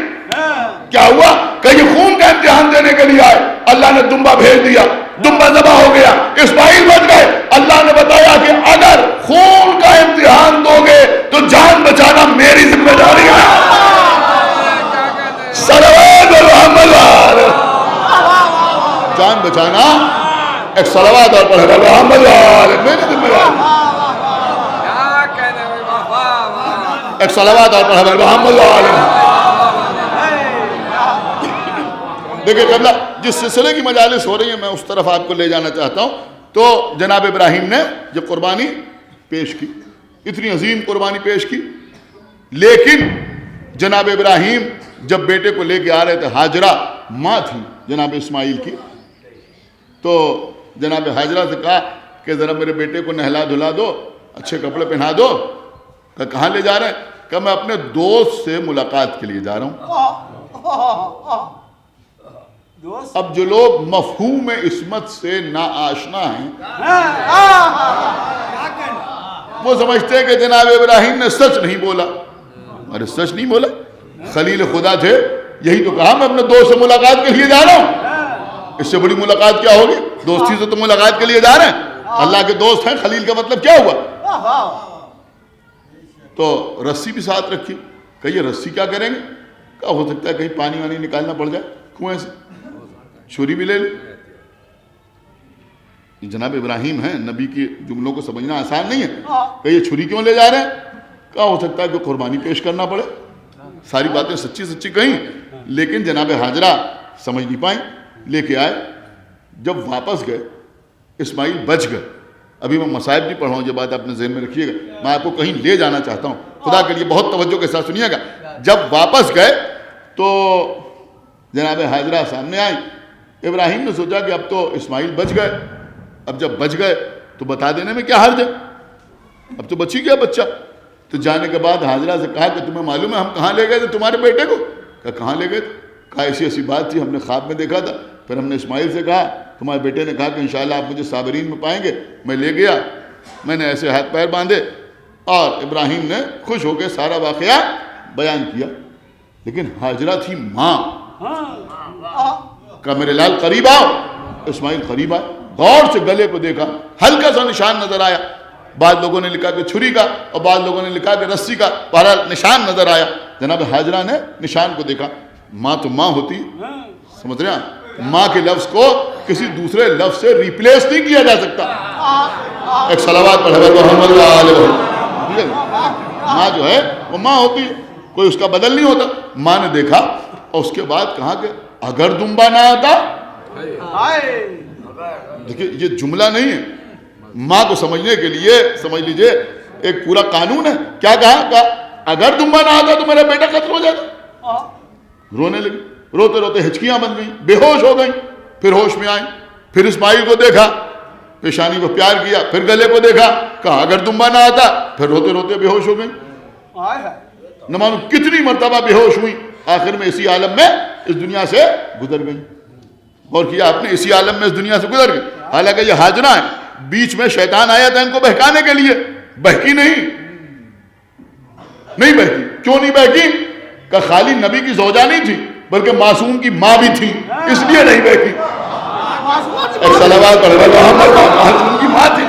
کیا ہوا کہ یہ خون کا امتحان دینے کے لیے آئے. اللہ نے دمبا بھیج دیا. دمبا ذبح ہو گیا. اسماعیل بچ گئے. اللہ نے بتایا کہ اگر خون کا امتحان دو گے تو جان بچانا میری ذمہ داری ہے. صلوات محمد وآل جان بچانا ایک صلوات اور پڑھے محمد وآل میری ذمہ داری. ایک صلوات اور پڑھے محمد وآل. دیکھیں قبلہ جس سلسلے کی مجالس ہو رہی ہیں میں اس طرف آپ کو لے جانا چاہتا ہوں. تو جناب ابراہیم نے جو قربانی پیش کی اتنی عظیم قربانی پیش کی لیکن جناب ابراہیم جب بیٹے کو لے کے آ رہے تھے ہاجرہ ماں تھی جناب اسماعیل کی. تو جناب ہاجرہ سے کہا کہ ذرا میرے بیٹے کو نہلا دھلا دو اچھے کپڑے پہنا دو. کہاں لے جا رہے ہیں؟ کہ میں اپنے دوست سے ملاقات کے لیے جا رہا ہوں. اب جو لوگ مفہوم عصمت سے ناآشنا ہیں وہ سمجھتے ہیں کہ جناب ابراہیم نے سچ نہیں بولا. ارے سچ نہیں بولا. خلیل خدا تھے یہی تو کہا میں اپنے دوست سے ملاقات کے لیے جا رہا ہوں. اس سے بڑی ملاقات کیا ہوگی؟ دوستی سے تو ملاقات کے لیے جا رہے ہیں. اللہ کے دوست ہیں. خلیل کا مطلب کیا ہوا؟ تو رسی بھی ساتھ رکھی. کہ یہ رسی کیا کریں گے؟ کیا ہو سکتا ہے کہیں پانی وانی نکالنا پڑ جائے کنویں سے. چھری بھی لے لی. جناب ابراہیم ہیں نبی کی جملوں کو سمجھنا آسان نہیں ہے. کہ یہ چھری کیوں لے جا رہے ہیں؟ کیا ہو سکتا ہے کہ قربانی پیش کرنا پڑے. ساری باتیں سچی سچی کہیں لیکن جناب ہاجرہ سمجھ نہیں پائیں. لے کے آئے. جب واپس گئے اسماعیل بچ گئے. ابھی میں مصائب نہیں پڑھا ہوں یہ بات اپنے ذہن میں رکھیے گا. میں آپ کو کہیں لے جانا چاہتا ہوں خدا کے لیے بہت توجہ کے ساتھ سنیے گا. جب واپس گئے تو جناب ہاجرہ سامنے آئی. ابراہیم نے سوچا کہ اب تو اسماعیل بچ گئے. اب جب بچ گئے تو بتا دینے میں کیا حرج ہے. اب تو بچ ہی گیا بچہ. تو جانے کے بعد ہاجرہ سے کہا کہ تمہیں معلوم ہے ہم کہاں لے گئے تھے تمہارے بیٹے کو؟ کہا کہاں لے گئے تھے؟ کہا ایسی ایسی بات تھی ہم نے خواب میں دیکھا تھا. پھر ہم نے اسماعیل سے کہا تمہارے بیٹے نے کہا کہ انشاءاللہ آپ مجھے صابرین میں پائیں گے. میں لے گیا. میں نے ایسے ہاتھ پیر باندھے اور ابراہیم نے خوش ہو کے سارا واقعہ بیان کیا. لیکن ہاجرہ تھی ماں. کہا میرے لال قریب آؤ. اسماعیل قریب آئے. غور سے گلے کو دیکھا. ہلکا سا نشان نظر آیا. بعض لوگوں نے لکھا کہ چھری کا اور بعض لوگوں نے لکھا کہ رسی کا. بہرحال نشان نظر آیا. جناب ہاجرہ نے نشان کو دیکھا. ماں تو ماں ہوتی. سمجھ رہے ہیں ماں کے لفظ کو کسی دوسرے لفظ سے ریپلیس نہیں کیا جا سکتا. ایک صلوات پڑھے محمد وآلہ. ماں جو ہے وہ ماں ہوتی ہے. کوئی اس کا بدل نہیں ہوتا. ماں نے دیکھا اور اس کے بعد کہا کہ اگر دمبا نہ آتا. دیکھیں یہ جملہ نہیں ہے. ماں کو سمجھنے کے لیے سمجھ لیجئے ایک پورا قانون ہے. کیا کہا؟ اگر دمبا نہ آتا تو میرا بیٹا قتل ہو جاتا. رونے لگی. روتے روتے ہچکیاں بن گئیں. بے ہوش ہو گئیں. پھر ہوش میں آئیں. پھر اسماعیل کو دیکھا. پیشانی کو پیار کیا. پھر گلے کو دیکھا. کہا اگر دمبا نہ آتا. پھر روتے روتے بے ہوش ہو گئیں. نہ معلوم کتنی مرتبہ بے ہوش ہوئی. آخر میں اسی عالم میں اس دنیا سے گزر گئی. غور کیا آپ نے؟ اسی عالم میں اس دنیا سے گزر گئی. حالانکہ یہ ہاجرہ ہے. بیچ میں شیطان آیا تھا ان کو بہکانے کے لیے. بہکی نہیں بہکی. کیوں نہیں بہکی؟ کہ خالی نبی کی زوجہ نہیں تھی بلکہ معصوم کی ماں بھی تھی. اس لیے نہیں بہکی. ایک صلوات پڑھے محمد. معصوم کی ماں تھی.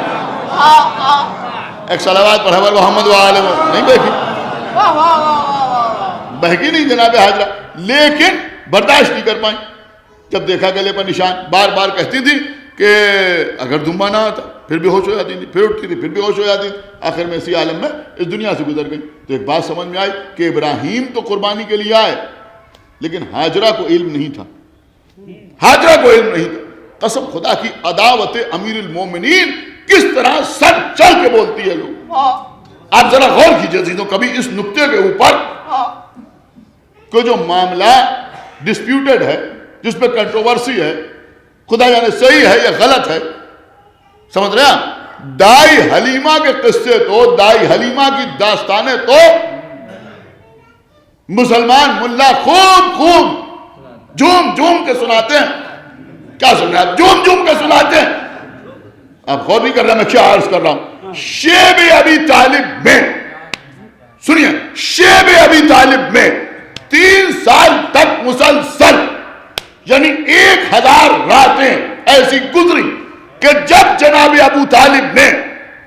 ایک صلوات پڑھا ہوا محمد وآلہ نہیں بہکی, بہکی نہیں جناب حاجرہ, لیکن برداشت نہیں کر پائیں. جب دیکھا گلے پر نشان, بار بار کہتی تھی کہ اگر دمبا نہ آتا پھر بھی ہوش ہو جاتی تھی, پھر اٹھتی تھی پھر بھی ہوش ہو جاتی تھی. آخر میں اسی عالم میں اس دنیا سے گزر گئی. تو ایک بات سمجھ میں آئی کہ ابراہیم تو قربانی کے لیے آئے, لیکن ہاجرہ کو علم نہیں تھا, ہاجرہ کو علم نہیں تھا. قسم خدا کی عداوت امیر المومنین کس طرح سر چل کے بولتی ہے لوگ. آپ ذرا غور کیجئے عزیزوں کبھی اس نقطے کے اوپر کہ جو معاملہ ڈسپیوٹڈ ہے, جس پہ کنٹروورسی ہے, خدا جانے صحیح ہے یا غلط ہے, سمجھ رہے ہیں. دائی حلیمہ کے قصے تو, دائی حلیمہ کی داستانیں تو مسلمان ملا خوب جھوم کے سناتے ہیں. کیا سن رہے ہیں آپ؟ جھوم کے سناتے ہیں. آپ غور نہیں کر رہے میں کیا عرض کر رہا ہوں. شیب ابی طالب میں سنیے, شیب ابی طالب میں 3 سال تک مسلسل یعنی 1000 راتیں ایسی گزری کہ جب جناب ابو طالب نے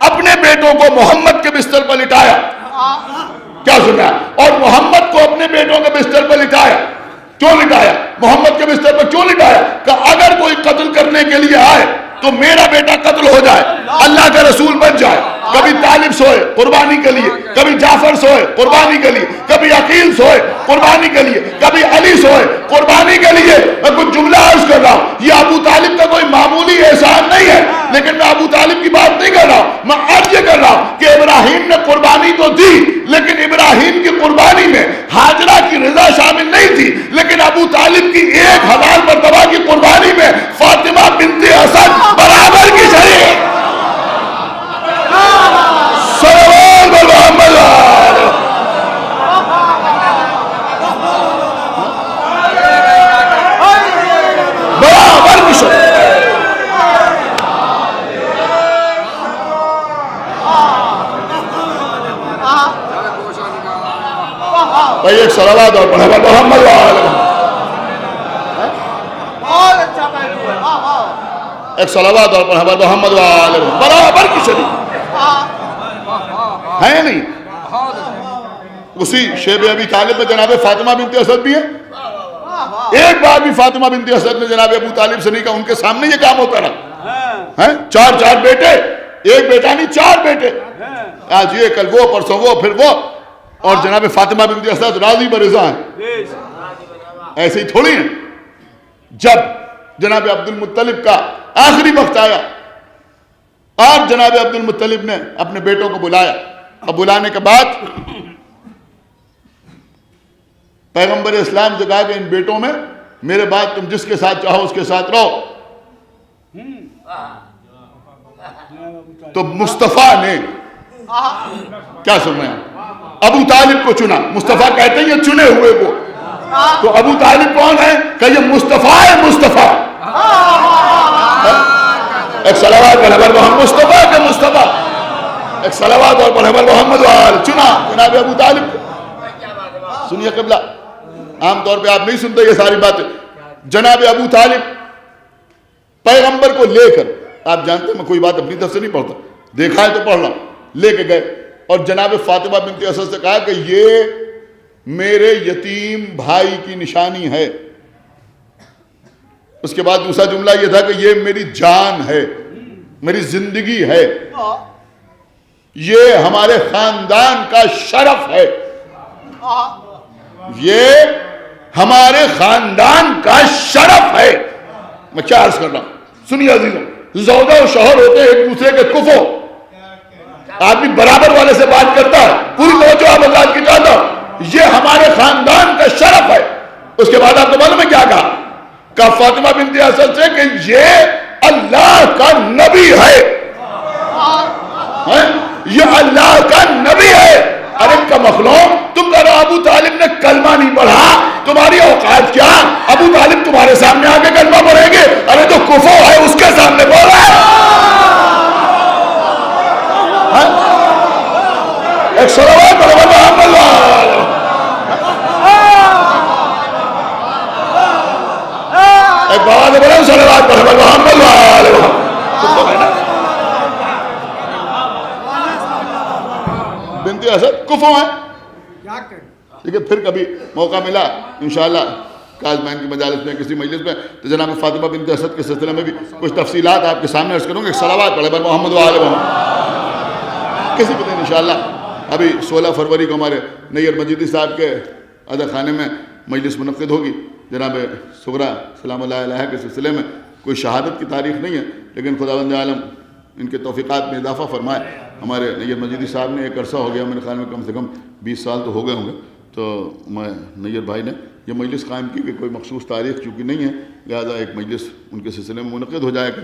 اپنے بیٹوں کو محمد کے بستر پر لٹایا, کیا سنا, اور محمد کو اپنے بیٹوں کے بستر پر لٹایا. کیوں لٹایا؟ محمد کے بستر پر کیوں لٹایا؟ کہ اگر کوئی قتل کرنے کے لیے آئے تو میرا بیٹا قتل ہو جائے, اللہ کا رسول بن جائے. کبھی طالب سوئے قربانی کے لیے, کبھی جعفر سوئے قربانی کے لیے, کبھی عقیل سوئے قربانی کے لیے, کبھی علی سوئے قربانی کے لیے. میں کچھ جملہ عرض کر رہا ہوں, یہ ابو طالب کا کوئی معمولی احسان نہیں ہے, لیکن میں ابو طالب کی بات نہیں کر رہا ہوں. میں عرض یہ کر رہا ہوں کہ ابراہیم نے قربانی تو دی, لیکن ابراہیم کی قربانی میں ہاجرہ کی رضا شامل نہیں تھی, لیکن ابو طالب کی 1000 مرتبہ کی قربانی میں فاطمہ بنت اسد برابر کی شریک. بھائی ایک صلوات اور پڑھا محمد ایک صلوات اور پڑھا محمد برابر کی شریک ہے نہیں. اسی شیب ابی طالب میں جناب فاطمہ بنت اسد بھی ہے. ایک بار بھی فاطمہ بنت اسد نے جناب ابو طالب سے نہیں کہا, ان کے سامنے یہ کام ہوتا رہا. 4 بیٹے, ایک بیٹا نہیں 4 بیٹے, آج یہ کل وہ پرسوں وہ پھر وہ, اور جناب فاطمہ بنت اسد راضی برضا ہیں. ایسے ہی تھوڑی ہیں. جب جناب عبد المطلب کا آخری وقت آیا اور جناب عبد المطلب نے اپنے بیٹوں کو بلایا, اور بلانے کے بعد پیغمبر اسلام سے کہا کہ ان بیٹوں میں میرے بعد تم جس کے ساتھ چاہو اس کے ساتھ رہو. تو مصطفیٰ نے کیا سن رہے ہیں, ابو طالب کو چنا. مصطفیٰ کہتے ہیں یہ چنے ہوئے کو, تو ابو طالب کون ہے کہ یہ مصطفیٰ ہے. مصطفیٰ ایک صلوات پر حضرت محمد مصطفیٰ کے مصطفیٰ, ایک صلوات اور پر حضرت محمد وآل چنا جناب ابو طالب کو. سنیے قبلہ, عام طور پہ آپ نہیں سنتے یہ ساری باتیں. جناب ابو طالب پیغمبر کو لے کر, آپ جانتے ہیں میں کوئی بات اپنی طرف سے نہیں پڑھتا, دیکھا ہے تو پڑھ رہا ہوں, لے کے گئے اور جناب فاطمہ بنت اسد سے کہا کہ یہ میرے یتیم بھائی کی نشانی ہے. اس کے بعد دوسرا جملہ یہ تھا کہ یہ میری جان ہے, میری زندگی ہے, یہ ہمارے خاندان کا شرف ہے, یہ ہمارے خاندان کا شرف ہے. میں کیا عرض کر رہا ہوں, سنیے عزیزوں, زوجہ و شوہر ہوتے ہیں ایک دوسرے کے کفو, آدمی برابر والے سے بات کرتا ہے, پوری توجہ آپ آزاد کی چاہتا ہوں, یہ ہمارے خاندان کا شرف ہے. اس کے بعد آپ کو معلوم ہے کیا کہا فاطمہ بنت اسد سے کہ یہ اللہ کا نبی ہے, یہ اللہ کا نبی ہے. ارے کا مخلوق, تم کہہ رہا ابو طالب نے کلمہ نہیں پڑھا, تمہاری اوقات کیا, ابو طالب تمہارے سامنے آ کے کلمہ پڑھیں گے؟ ارے جو کفو ہے اس کے سامنے بول رہا ہے. ایک صلوات پر محمد ایک بات بڑا صلوات پر محمد بنت اسد کفو ہیں. کیا کریں؟ ٹھیک ہے, پھر کبھی موقع ملا انشاءاللہ کازمین کی مجالس میں کسی مجلس میں تو جناب فاطمہ بنت اسد کے سلسلے میں بھی کچھ تفصیلات آپ کے سامنے عرض کروں گے. صلوات پڑھے بر محمد و آل محمد. کسی بھی دن انشاءاللہ. ابھی 16 فروری کو ہمارے نیئر مجیدی صاحب کے ادا خانے میں مجلس منعقد ہوگی. جناب سغرا سلام اللہ علیہ کے سلسلے میں کوئی شہادت کی تاریخ نہیں ہے, لیکن خداوند عالم ان کے توفیقات میں اضافہ فرمائے. ہمارے نیئر مجیدی صاحب نے ایک عرصہ ہو گیا میرے خیال میں کم سے کم 20 سال تو ہو گئے ہوں گے, تو میں نیئر بھائی نے یہ مجلس قائم کی کہ کوئی مخصوص تاریخ چونکہ نہیں ہے, لہٰذا ایک مجلس ان کے سلسلے میں منعقد ہو جائے گا.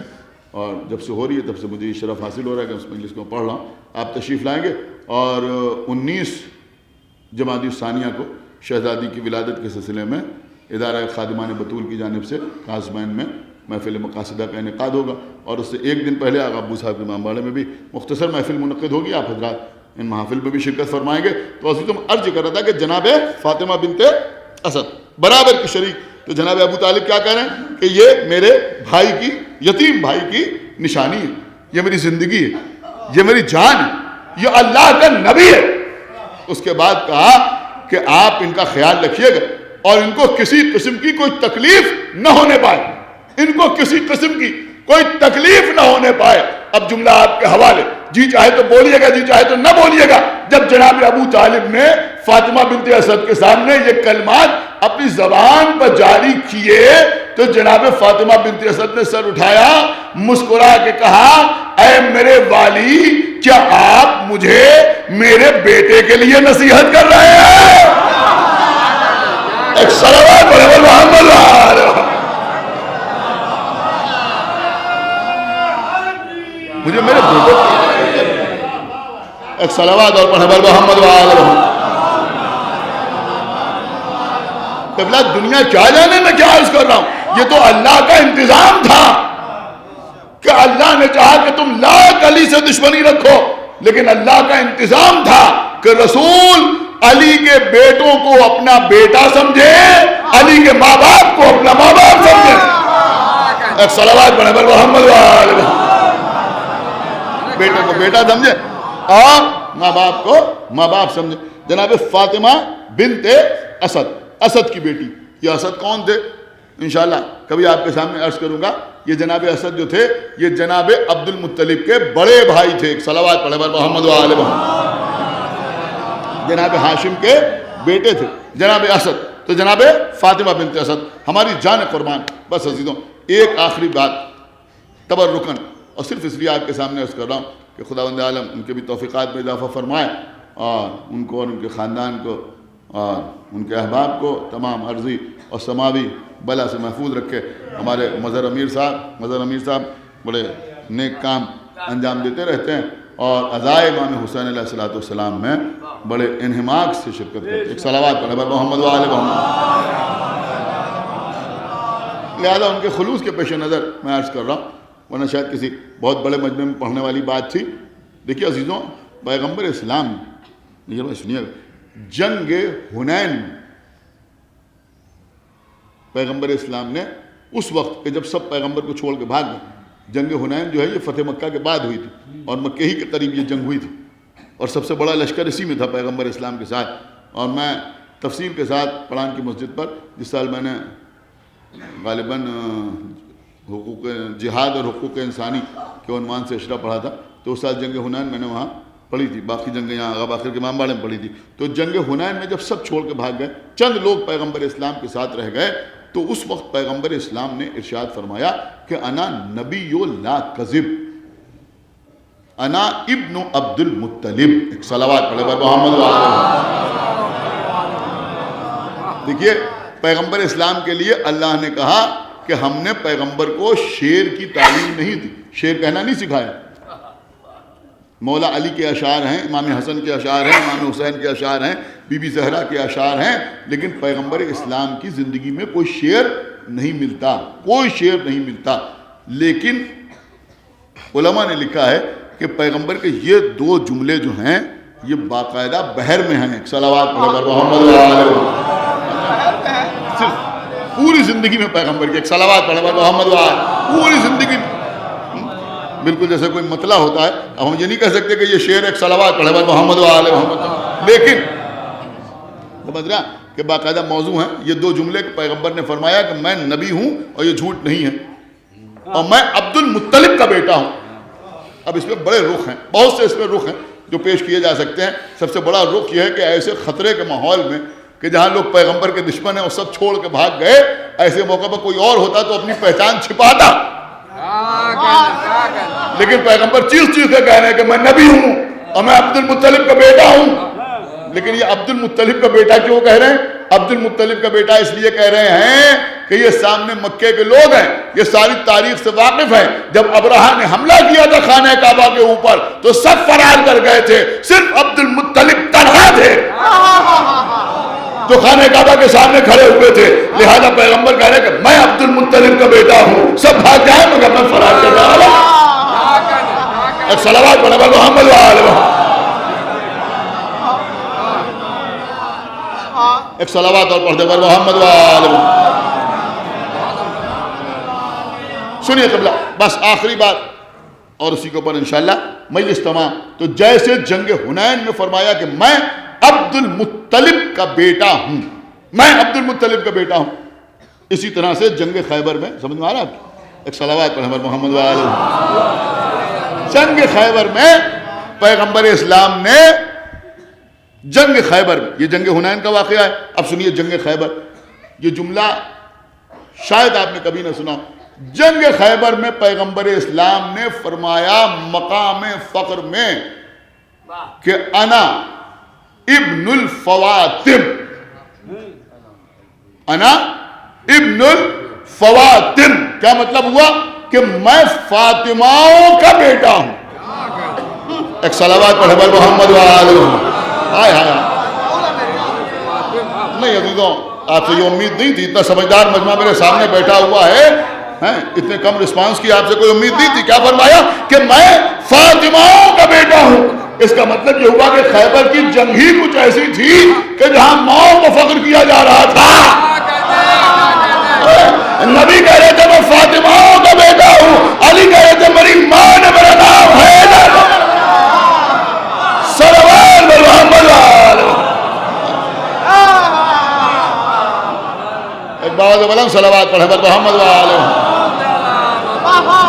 اور جب سے ہو رہی ہے تب سے مجھے یہ شرف حاصل ہو رہا ہے کہ اس مجلس کو پڑھ رہا ہوں. آپ تشریف لائیں گے. اور 19 جمادی الثانیہ کو شہزادی کی ولادت کے سلسلے میں ادارہ خادمان بطول کی جانب سے کازمین میں محفل مقاصدہ کا انعقاد ہوگا, اور اس سے ایک دن پہلے آقا ابو صاحب کے امامباڑے میں بھی مختصر محفل منعقد ہوگی. آپ حضرات ان محافل میں بھی شرکت فرمائیں گے. تو عزیزم عرض کر رہا تھا کہ جناب فاطمہ بنت اسد برابر کی شریک, تو جناب ابو طالب کیا کہہ رہے ہیں کہ یہ میرے بھائی کی, یتیم بھائی کی نشانی ہے, یہ میری زندگی ہے, یہ میری جان ہے, یہ اللہ کا نبی ہے. اس کے بعد کہا کہ آپ ان کا خیال رکھیے گا اور ان کو کسی قسم کی کوئی تکلیف نہ ہونے پائے, ان کو کسی قسم کی کوئی تکلیف نہ ہونے پائے. اب جملہ آپ کے حوالے, جی چاہے تو بولیے گا, جی چاہے تو نہ بولیے گا. جب جناب ابو طالب نے فاطمہ بنت اسد کے سامنے یہ کلمات اپنی زبان پر جاری کیے تو جناب فاطمہ بنت اسد نے سر اٹھایا, مسکرا کے کہا, اے میرے والی, کیا آپ مجھے میرے بیٹے کے لیے نصیحت کر رہے ہیں؟ ایک صلوات پڑھے محمد و آل محمد. مجھے میرے بیٹے ایک صلوات اور پڑھے محمد و آل محمد. قبلہ دنیا کیا جانے میں کیا عرض کر رہا ہوں, یہ تو اللہ کا انتظام تھا کہ اللہ نے چاہا کہ تم لاکھ علی سے دشمنی رکھو, لیکن اللہ کا انتظام تھا کہ رسول علی کے بیٹوں کو اپنا بیٹا سمجھے, علی کے ماں باپ کو اپنا ماں باپ سمجھے. ایک صلوات پڑھے بر محمد و آل محمد. بیٹے کو بیٹا سمجھے اور ماں باپ کو ماں باپ سمجھے. جناب فاطمہ بنت اسد, اسد کی بیٹی. یہ اسد کون تھے انشاءاللہ کبھی آپ کے سامنے عرض کروں گا. یہ جناب اسد جو تھے یہ جناب عبد المطلب کے بڑے بھائی تھے. ایک صلوات پڑھے بر محمد و آل محمد. جناب ہاشم کے بیٹے تھے جناب اسد. تو جناب فاطمہ بنت اسد ہماری جان قربان. بس عزیزوں ایک آخری بات تبرکن, اور صرف اس لیے آپ کے سامنے عرض کر رہا ہوں کہ خداوند عالم ان کے بھی توفیقات میں اضافہ فرمائے اور ان کو اور ان کے خاندان کو اور ان کے احباب کو تمام عرضی اور سماوی بلا سے محفوظ رکھے. ہمارے مظہر امیر صاحب بڑے نیک کام انجام دیتے رہتے ہیں اور عزائے امام حسین علیہ الصلوۃ والسلام میں بڑے انہماک سے شرکت کرتے ہیں. ایک صلوات پڑھے محمد و آل محمد. لہذا ان کے خلوص کے پیش نظر میں عرض کر رہا ہوں, ورنہ شاید کسی بہت بڑے مجمع میں پڑھنے والی بات تھی. دیکھیے عزیزوں, پیغمبر اسلام سنیے, جنگ حنین میں پیغمبر اسلام نے اس وقت کہ جب سب پیغمبر کو چھوڑ کے بھاگ گئے, جنگ حنین جو ہے یہ فتح مکہ کے بعد ہوئی تھی اور مکہ ہی کے قریب یہ جنگ ہوئی تھی اور سب سے بڑا لشکر اسی میں تھا پیغمبر اسلام کے ساتھ. اور میں تفصیل کے ساتھ پڑھان کی مسجد پر جس سال میں نے غالباً حقوق جہاد اور حقوق انسانی کے عنوان سے اشرا پڑھا تھا, تو اس سال جنگ حنین میں نے وہاں پڑھی تھی. باقی جنگیں یہاں آغا باقر کے امامباڑے میں پڑھی تھی. تو جنگ حنین میں جب سب چھوڑ کے بھاگ گئے, چند لوگ پیغمبر اسلام کے ساتھ رہ گئے, تو اس وقت پیغمبر اسلام نے ارشاد فرمایا کہ انا نبی لا کذب, انا ابن عبد المطلب. ایک صلوات پڑھے محمد و آل محمد. دیکھیے پیغمبر اسلام کے لیے اللہ نے کہا کہ ہم نے پیغمبر کو شعر کی تعلیم نہیں دی, شعر کہنا نہیں سکھایا. مولا علی کے اشعار ہیں, امام حسن کے اشعار ہیں, امام حسین کے اشعار ہیں, بی بی زہرا کے اشعار ہیں, لیکن پیغمبر اسلام کی زندگی میں کوئی شعر نہیں ملتا, کوئی شعر نہیں ملتا. لیکن علماء نے لکھا ہے کہ پیغمبر کے یہ دو جملے جو ہیں یہ باقاعدہ بحر میں ہیں. ایک صلوات پڑھے محمد و آل محمد. صرف پوری زندگی میں پیغمبر کی ایک صلوات پڑھے محمد و آل, پوری زندگی میں بالکل جیسے کوئی مطلع ہوتا ہے. اب ہم یہ نہیں کہہ سکتے کہ یہ شعر ایک صلوات پڑھے بس محمد و آل محمد، لیکن سمجھ رہا کہ باقاعدہ موضوع ہے. یہ دو جملے پیغمبر نے فرمایا کہ میں نبی ہوں اور یہ جھوٹ نہیں ہے، اور میں عبد المطلب کا بیٹا ہوں. اب اس میں بڑے رخ ہیں، بہت سے اس میں رخ ہیں جو پیش کیے جا سکتے ہیں. سب سے بڑا رخ یہ ہے کہ ایسے خطرے کے ماحول میں کہ جہاں لوگ پیغمبر کے دشمن ہیں اور سب چھوڑ کے بھاگ گئے، ایسے موقع پر کوئی اور ہوتا تو اپنی پہچان چھپاتا، لیکن پیغمبر چیخ چیخ کے کہہ رہے ہیں کہ میں نبی ہوں اور میں عبد المطلب کا بیٹا ہوں. لیکن یہ عبد المطلب کا بیٹا کیوں کہہ رہے ہیں؟ عبد المطلب کا بیٹا اس لیے کہہ رہے ہیں کہ یہ سامنے مکے کے لوگ ہیں، یہ ساری تاریخ سے واقف ہیں. جب ابرہا نے حملہ کیا تھا خانہ کعبہ کے اوپر تو سب فرار کر گئے تھے، صرف عبد المطلب تنہا تھے جو خانہ کعبہ کے سامنے کھڑے ہوئے تھے. لہذا پیغمبر کہہ رہے ہیں کہ میں عبد المطلب کا بیٹا ہوں، سب بھاگ جائیں مگر میں فرار کر رہا ہوں. ایک صلوات پڑھے محمد و آل محمد. ایک صلوات اور پڑھتے پر محمد و آل محمد. سنیے قبلہ، بس آخری بات اور اسی کے اوپر انشاءاللہ مجلس تمام. تو جیسے جنگ حنین میں فرمایا کہ میں عبد المطلب کا بیٹا ہوں، میں عبد المطلب کا بیٹا ہوں، اسی طرح سے جنگ خیبر میں، سمجھ میں آ رہا ہے؟ ایک صلوات پڑھے پر محمد و آل محمد. جنگ خیبر میں پیغمبر اسلام نے جنگ خیبر میں، یہ جنگ حنین کا واقعہ ہے. اب سنیے جنگ خیبر، یہ جملہ شاید آپ نے کبھی نہ سنا. جنگ خیبر میں پیغمبر اسلام نے فرمایا مقام فخر میں کہ انا ابن الفواتم، انا ابن الفواتم. کیا مطلب ہوا؟ کہ میں فاطماؤں کا بیٹا ہوں. ایک صلوات پڑھے پر محمد و آل محمد. ہائے ہائے نہیں عزیزوں، آپ سے یہ امید نہیں تھی، اتنا سمجھدار مجمع میرے سامنے بیٹھا ہوا ہے، اتنے کم رسپانس کی آپ سے کوئی امید نہیں تھی. کیا فرمایا؟ کہ میں فاطماؤں کا بیٹا ہوں. اس کا مطلب یہ ہوا کہ خیبر کی جنگ ہی کچھ ایسی تھی کہ جہاں ماؤں کو فخر کیا جا رہا تھا. نبی کہہ رہے تھے میں فاطماؤں کا بیٹا ہوں، علی کہہ رہے تھے میری ماں نے میرا نام ہے. ایک باوض بلند صلوات پڑھے پر محمد و آل محمد.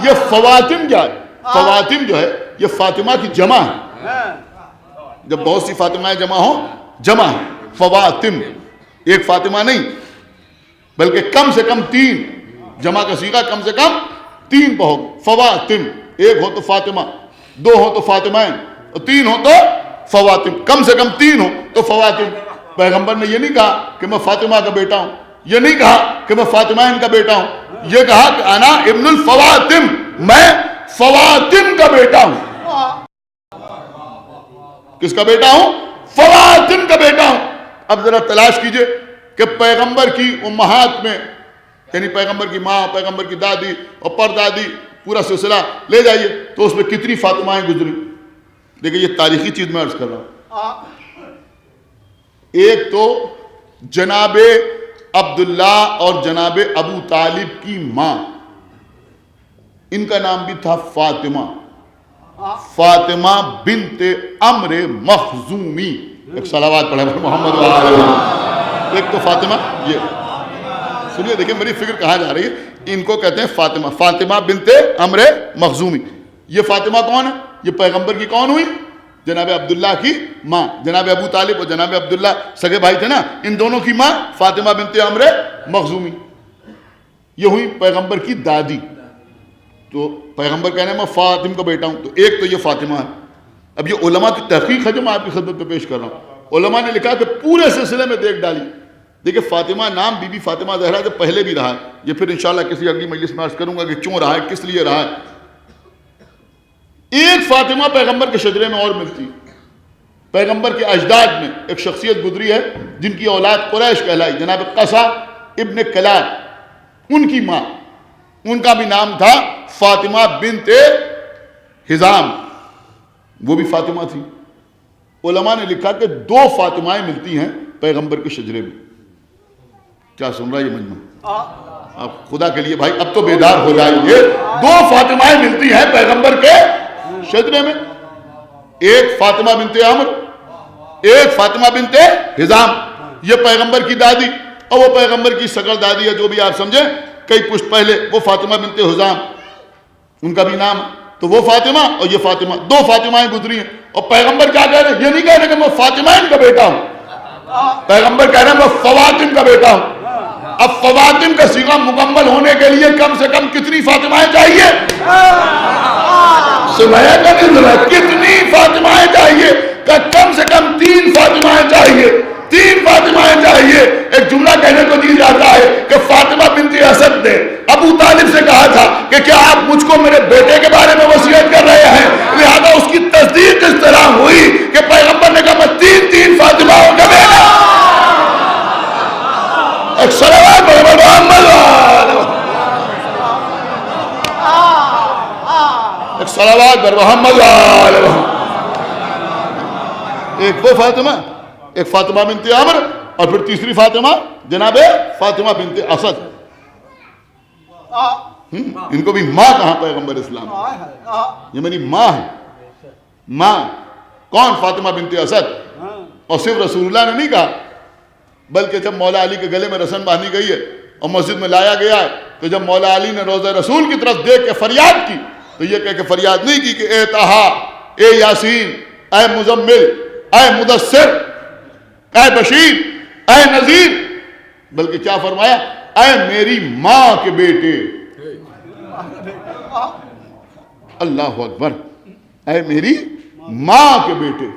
یہ فواتم کیا ہے؟ فواتم جو ہے یہ فاطمہ کی جمع ہے. جب بہت سی فاطمہ جمع ہوں، جمع ہے فواتم. ایک فاطمہ نہیں بلکہ کم سے کم 3، جمع کا صیغہ کم سے کم 3 پہ ہو. فواتم، ایک ہو تو فاطمہ، 2 ہو تو فاطمین، اور 3 ہو تو فواتم. کم سے کم 3 ہو تو فواتم. پیغمبر نے یہ نہیں کہا کہ میں فاطمہ کا بیٹا ہوں، یہ نہیں کہا کہ میں فاطمین کا بیٹا ہوں، یہ کہا کہ انا ابن الفواتم، میں فواتم کا بیٹا ہوں. کس کا بیٹا ہوں؟ فواتم کا بیٹا ہوں. اب ذرا تلاش کیجئے کہ پیغمبر کی امہات میں، یعنی پیغمبر کی ماں، پیغمبر کی دادی اور پردادی، پورا سلسلہ لے جائیے تو اس میں کتنی فاطمائیں گزری. دیکھیں یہ تاریخی چیز میں عرض کر رہا ہوں. ایک تو جناب عبداللہ اور جناب ابو طالب کی ماں، ان کا نام بھی تھا فاطمہ، فاطمہ بنت عمر مخزومی. ایک صلوات پڑھے محمد و آل محمد. ایک تو فاطمہ، یہ سنیے دیکھیں میری فکر کہاں جا رہی ہے. ان کو کہتے ہیں فاطمہ، فاطمہ بنت عمر مخزومی. یہ فاطمہ کون ہے؟ یہ پیغمبر کی کون ہوئی؟ جناب عبداللہ کی ماں. جناب ابو طالب اور جناب عبداللہ سگے بھائی تھے نا، ان دونوں کی ماں فاطمہ بنت عمر مخزومی. یہ ہوئی پیغمبر کی دادی. تو پیغمبر کہنے میں فاطمہ کا بیٹا ہوں، تو ایک تو یہ فاطمہ ہے. اب یہ علماء کی تحقیق ہے جو میں آپ کی خدمت میں پیش کر رہا ہوں. علماء نے لکھا کہ پورے سلسلے میں دیکھ ڈالی. دیکھیں فاطمہ نام بی بی فاطمہ زہرا سے پہلے بھی رہا ہے. یہ پھر انشاءاللہ کسی اگلی مجلس میں عرض کروں گا کہ کیوں رہا ہے، کس لیے رہا ہے. ایک فاطمہ پیغمبر کے شجرے میں اور ملتی. پیغمبر کے اجداد میں ایک شخصیت گزری ہے جن کی اولاد قریش کہلائی، جناب قصہ ابن کلاب. ان کی ماں، ان کا بھی نام تھا فاطمہ بنت حزام، وہ بھی فاطمہ تھی. علماء نے لکھا کہ 2 فاطمائیں ملتی ہیں پیغمبر کے شجرے میں. کیا سن رہا ہے یہ مجمع؟ آپ خدا کے لیے بھائی اب تو بیدار ہو جائیے. 2 فاطمہ ملتی ہیں پیغمبر کے شجرے میں. ایک فاطمہ بنت عمر، ایک فاطمہ بنت حزام. یہ پیغمبر کی دادی اور وہ پیغمبر کی سگڑ دادی ہے، جو بھی آپ سمجھیں. کئی پشت پہلے وہ فاطمہ بنت حزام ان کا بھی نام ہے. تو وہ فاطمہ اور یہ فاطمہ، 2 فاطمہیں گزری ہیں. اور پیغمبر کیا کہہ رہے ہیں؟ یہ نہیں کہہ رہے کہ میں فاطمین کا بیٹا ہوں. پیغمبر کہہ رہے ہیں میں فواتم کا بیٹا ہوں. اب فواتم کا صیغہ مکمل ہونے کے لیے کم سے کم کتنی فاطمہیں چاہیے؟ سنایا کہ نہیں سنایا؟ کتنی فاطمہیں چاہیے؟ کہ کم سے کم 3 فاطمہیں چاہیے. 3 فاطمہیں چاہیے. ایک جملہ کہنے کو دی جاتا ہے کہ فاطمہ بنت اسد نے ابو طالب سے کہا تھا کہ کیا آپ مجھ کو میرے بیٹے کے بارے میں وصیت کر رہے ہیں؟ لہذا اس کی تصدیق اس طرح ہوئی کہ پیغمبر نے کہا میں 3 فاطمہوں کا بیٹا. ایک صلوات محمد، ایک صلوات محمد. ایک وہ فاطمہ، ایک فاطمہ بنت عمر، اور پھر تیسری فاطمہ جناب فاطمہ بنت اسد. ان کو بھی ماں کہا پیغمبر اسلام. یہ میری ماں ہے. ماں کون؟ فاطمہ بنت اسد. اور صرف رسول اللہ نے نہیں کہا، بلکہ جب مولا علی کے گلے میں رسن باندھی گئی ہے اور مسجد میں لایا گیا ہے، تو جب مولا علی نے روضہ رسول کی طرف دیکھ کے فریاد کی، تو یہ کہہ کے فریاد نہیں کی کہ اے طہا، اے یاسین، اے مزمل، اے مدثر، اے بشیر، اے نذیر، بلکہ کیا فرمایا؟ اے میری ماں کے بیٹے. اللہ اکبر. اے میری ماں کے بیٹے.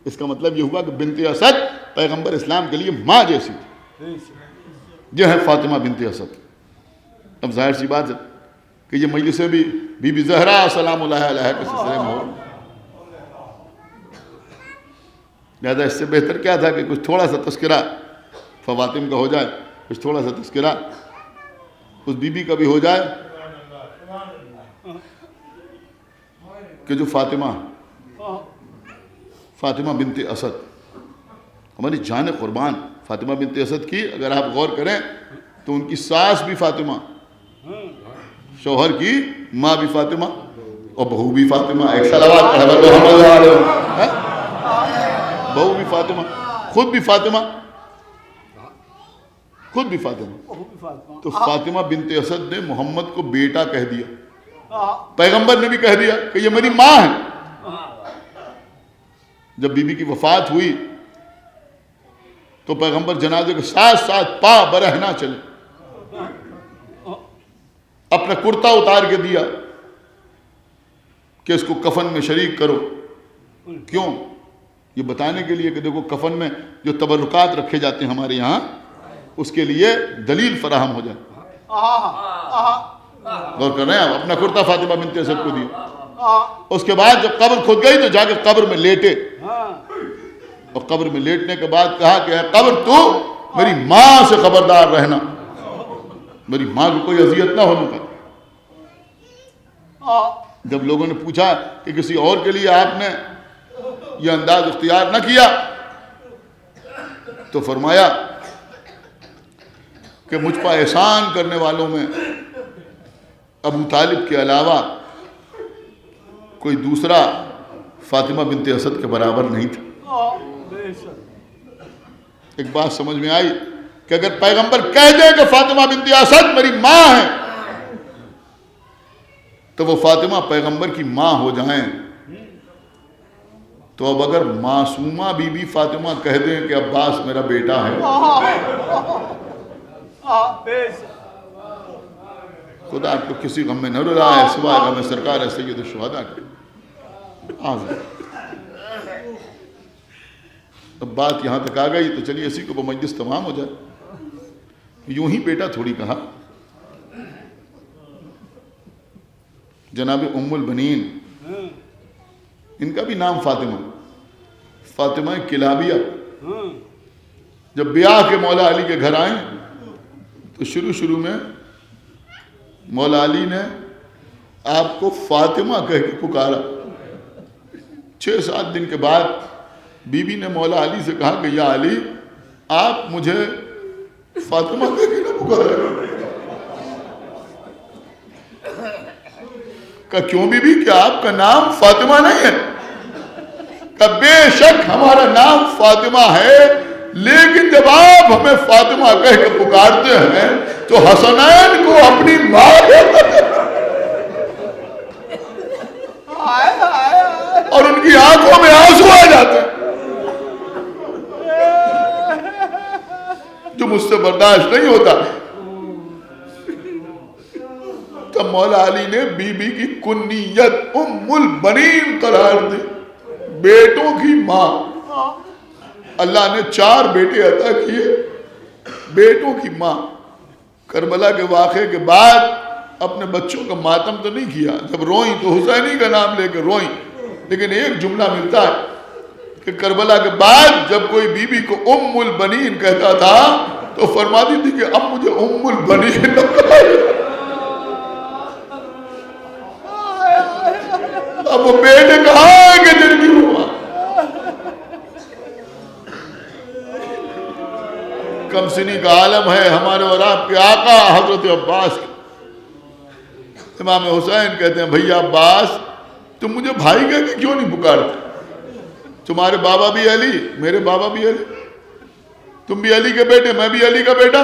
اس کا مطلب یہ ہوا کہ بنت اسد پیغمبر اسلام کے لیے ماں جیسی تھی. یہ ہے فاطمہ بنت اسد. اب ظاہر سی بات ہے کہ یہ مجلس بھی بی بی زہرا سلام اللہ علیہ کے سلسلے میں ہو. لہذا اس سے بہتر کیا تھا کہ کچھ تھوڑا سا تذکرہ فواتم کا ہو جائے، کچھ تھوڑا سا تذکرہ اس بی بی کا بھی ہو جائے کہ جو فاطمہ بنت اسد ہماری جان قربان. فاطمہ بنت اسد کی اگر آپ غور کریں تو ان کی ساس بھی فاطمہ، شوہر کی ماں بھی فاطمہ، اور بہو بھی فاطمہ. ایک صلوات بہو بھی فاطمہ، خود بھی فاطمہ، خود بھی فاطمہ. تو فاطمہ بنت اسد نے محمد کو بیٹا کہہ دیا. پیغمبر نے بھی کہہ دیا کہ یہ میری ماں ہے. جب بی بی کی وفات ہوئی تو پیغمبر جنازے کے ساتھ ساتھ پا برہنا چلے. اپنا کرتا اتار کے دیا کہ اس کو کفن میں شریک کرو. کیوں؟ یہ بتانے کے لیے کہ دیکھو کفن میں جو تبرکات رکھے جاتے ہیں ہمارے یہاں، اس کے لیے دلیل فراہم ہو جائے. غور کر رہے ہیں آپ؟ اپنا کرتا فاطمہ بنت اسد کو دیا. اس کے بعد جب قبر کھود گئی تو جا کے قبر میں لیٹے، اور قبر میں لیٹنے کے بعد کہا کہ اے قبر تو میری ماں سے خبردار رہنا، میری ماں کو کوئی اذیت نہ ہونے پائے. جب لوگوں نے پوچھا کہ کسی اور کے لیے آپ نے یہ انداز اختیار نہ کیا، تو فرمایا کہ مجھ پر احسان کرنے والوں میں ابو طالب کے علاوہ کوئی دوسرا فاطمہ بنت اسد کے برابر نہیں تھا. ایک بات سمجھ میں آئی کہ اگر پیغمبر کہہ دے کہ فاطمہ بنت اسد میری ماں ہے، تو وہ فاطمہ پیغمبر کی ماں ہو جائیں. تو اب اگر معصومہ بی بی فاطمہ کہہ دیں کہ عباس میرا بیٹا ہے، خدا آپ کو کسی غم میں نہ رلائے سوائے غم سرکار سید الشہداء کے. اب بات یہاں تک آ گئی تو چلیے اسی کو مجلس تمام ہو جائے. یوں ہی بیٹا تھوڑی کہا. جناب ام البنین، ان کا بھی نام فاطمہ کلابیہ. جب بیاہ کے مولا علی کے گھر آئیں تو شروع میں مولا علی نے آپ کو فاطمہ کہہ کے پکارا. 6-7 دن کے بعد بی بی نے مولا علی سے کہا کہ یا علی، آپ مجھے فاطمہ کہہ کے نہ پکارا؟ کہ کیوں بی بی، کیا آپ کا نام فاطمہ نہیں ہے؟ کہ بے شک ہمارا نام فاطمہ ہے، لیکن جب آپ ہمیں فاطمہ کہہ کے پکارتے ہیں تو حسنین کو اپنی ماں اور ان کی آنکھوں میں آنسو آ جاتے ہیں، جو مجھ سے برداشت نہیں ہوتا۔ تب مولا علی نے بی بی کی کنیت ام البنین قرار دی، بیٹوں کی ماں۔ اللہ نے 4 بیٹے عطا کیے، بیٹوں کی ماں۔ کربلا کے واقعے کے بعد اپنے بچوں کا ماتم تو نہیں کیا، جب روئیں تو حسینی کا نام لے کے روئیں، لیکن ایک جملہ ملتا ہے کہ کربلا کے بعد جب کوئی بی بی کو ام البنین کہتا تھا تو فرماتی تھی کہ اب مجھے ام البنین نہ کہا۔ اب وہ بیٹے کہاں ہیں کہ جن کی ماں؟ کم سنی کا عالم ہے ہمارے اور آپ کے آقا حضرت عباس۔ امام حسین کہتے ہیں بھیا عباس، تم مجھے بھائی کہہ کے کیوں نہیں پکارتے؟ تمہارے بابا بھی علی، میرے بابا بھی علی، تم بھی علی کے بیٹے، میں بھی علی کا بیٹا،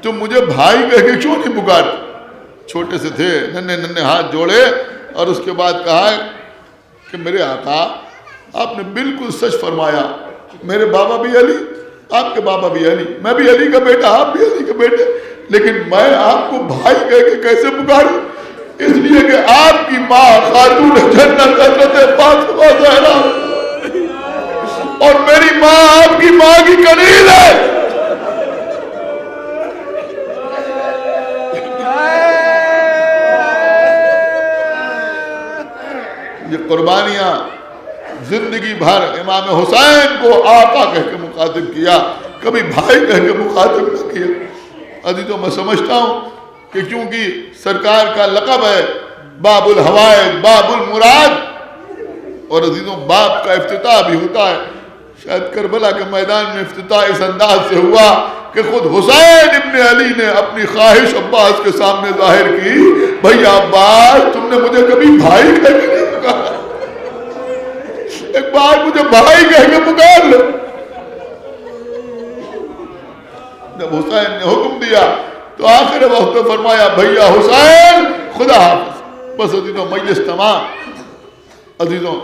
تم مجھے بھائی کہہ کے کیوں نہیں پکارتے؟ چھوٹے سے تھے، ننھے ننھے ہاتھ جوڑے اور اس کے بعد کہا کہ میرے آقا آپ نے بالکل سچ فرمایا، میرے بابا بھی علی، آپ کے بابا بھی علی، میں بھی علی کا بیٹا، آپ بھی علی کے بیٹے، لیکن میں آپ کو بھائی کہہ کے کیسے پکاروں؟ اس لیے کہ آپ کی ماں خاتون جنت حضرت فاطمہ زہرا اور میری ماں آپ کی ماں کی قریب ہے۔ یہ قربانیاں زندگی بھر امام حسین کو آقا کہہ کے مخاطب کیا، کبھی بھائی کہہ کے مخاطب نہ کیا۔ عزیزوں میں سمجھتا ہوں کہ چونکہ سرکار کا لقب ہے باب الحوائج باب المراد، اور عزیزوں باب کا افتتاح بھی ہوتا ہے، شاید کربلا کے میدان میں افتتاح اس انداز سے ہوا کہ خود حسین ابن علی نے اپنی خواہش عباس کے سامنے ظاہر کی، بھیا عباس تم نے مجھے کبھی بھائی کہہ کے نہیں پکارا، ایک بار مجھے بھائی کہہ کے پکار لو۔ جب حسین نے حکم دیا تو آخر وقت فرمایا بھیا حسین خدا حافظ۔ بس عزیزوں مجلس تمام، عزیزوں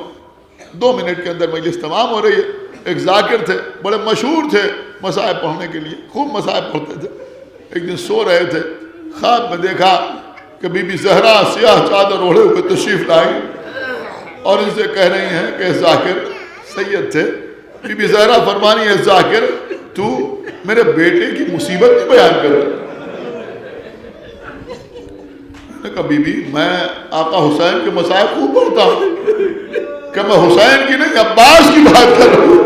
2 منٹ کے اندر مجلس تمام ہو رہی ہے۔ ایک ذاکر تھے، بڑے مشہور تھے مصائب پڑھنے کے لیے، خوب مصائب پڑھتے تھے۔ ایک دن سو رہے تھے، خواب میں دیکھا کہ بی بی زہرا سیاہ چادر اوڑھے ہوئے تشریف لائی اور ان سے کہہ رہی ہیں کہ ذاکر سید تھے، بی بی زہرا فرمانی ہے ذاکر تو میرے بیٹے کی مصیبت نہیں بیان کر رہا۔ میں نے کہا بی بی میں آقا حسین کے مصائب خوب پڑھتا ہوں، کہ میں حسین کی نہیں عباس کی بات کر رہا ہوں،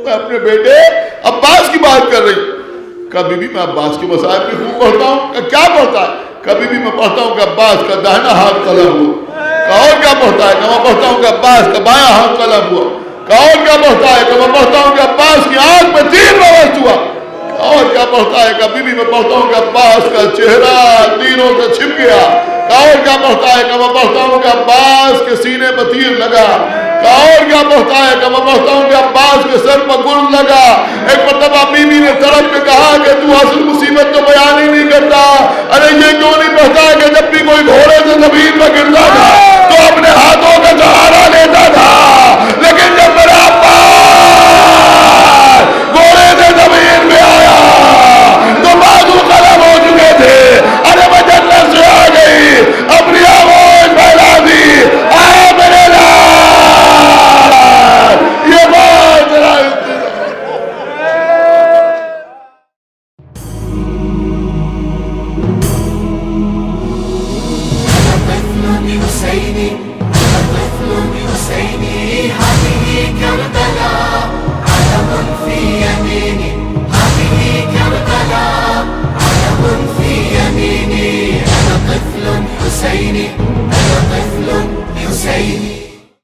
میں اپنے بیٹے عباس کی بات کر رہی ہوں۔ کہا بی بی میں عباس کی مصائب بھی خوب پڑھتا ہوں۔ کہ کیا پڑھتا ہے؟ کبھی بھی میں پڑھتا ہوں کہ عباس کا داہنا ہاتھ قلم ہوا۔ اور کیا پڑھتا ہے؟ کہ میں پڑھتا ہوں کہ عباس کا بایاں ہاتھ قلم ہوا۔ اور کیا پڑھتا ہے؟ کہ میں پڑھتا ہوں کہ عباس کی آنکھ میں تیر بوست ہوا۔ اور کیا پڑھتا ہے؟ کبھی بھی میں پڑھتا ہوں کہ عباس کا چہرہ تیروں سے چھپ گیا۔ اور کیا پڑھتا ہے؟ کہ میں پڑھتا ہوں کہ عباس کے سینے پر تیر لگا۔ اور کیا پڑھتا ہے؟ کہ میں پڑھتا ہوں کہ عباس کے سر پر گل لگا۔ ایک مرتبہ بی بی نے طرف میں کہا کہ تو اصل مصیبت تو بیان ہی نہیں کرتا، ارے یہ کیوں نہیں پڑھتا کہ جب بھی کوئی گھوڑے سے زمین پر گرتا تھا تو اپنے ہاتھوں کا سہارا لیتا تھا، لیکن جب میرا گھوڑے سے زمین میں آیا تو بازو قلم ہو چکے تھے۔ ارے میں جنت سے آ گئی، اپنی آواز پھیلا دی، آیا میرے لال، یہ بات ذرا حسيني طفل حسيني هذه كربلاء علم في يميني هذه كربلاء علم في يميني أنا طفل حسيني أنا طفل حسيني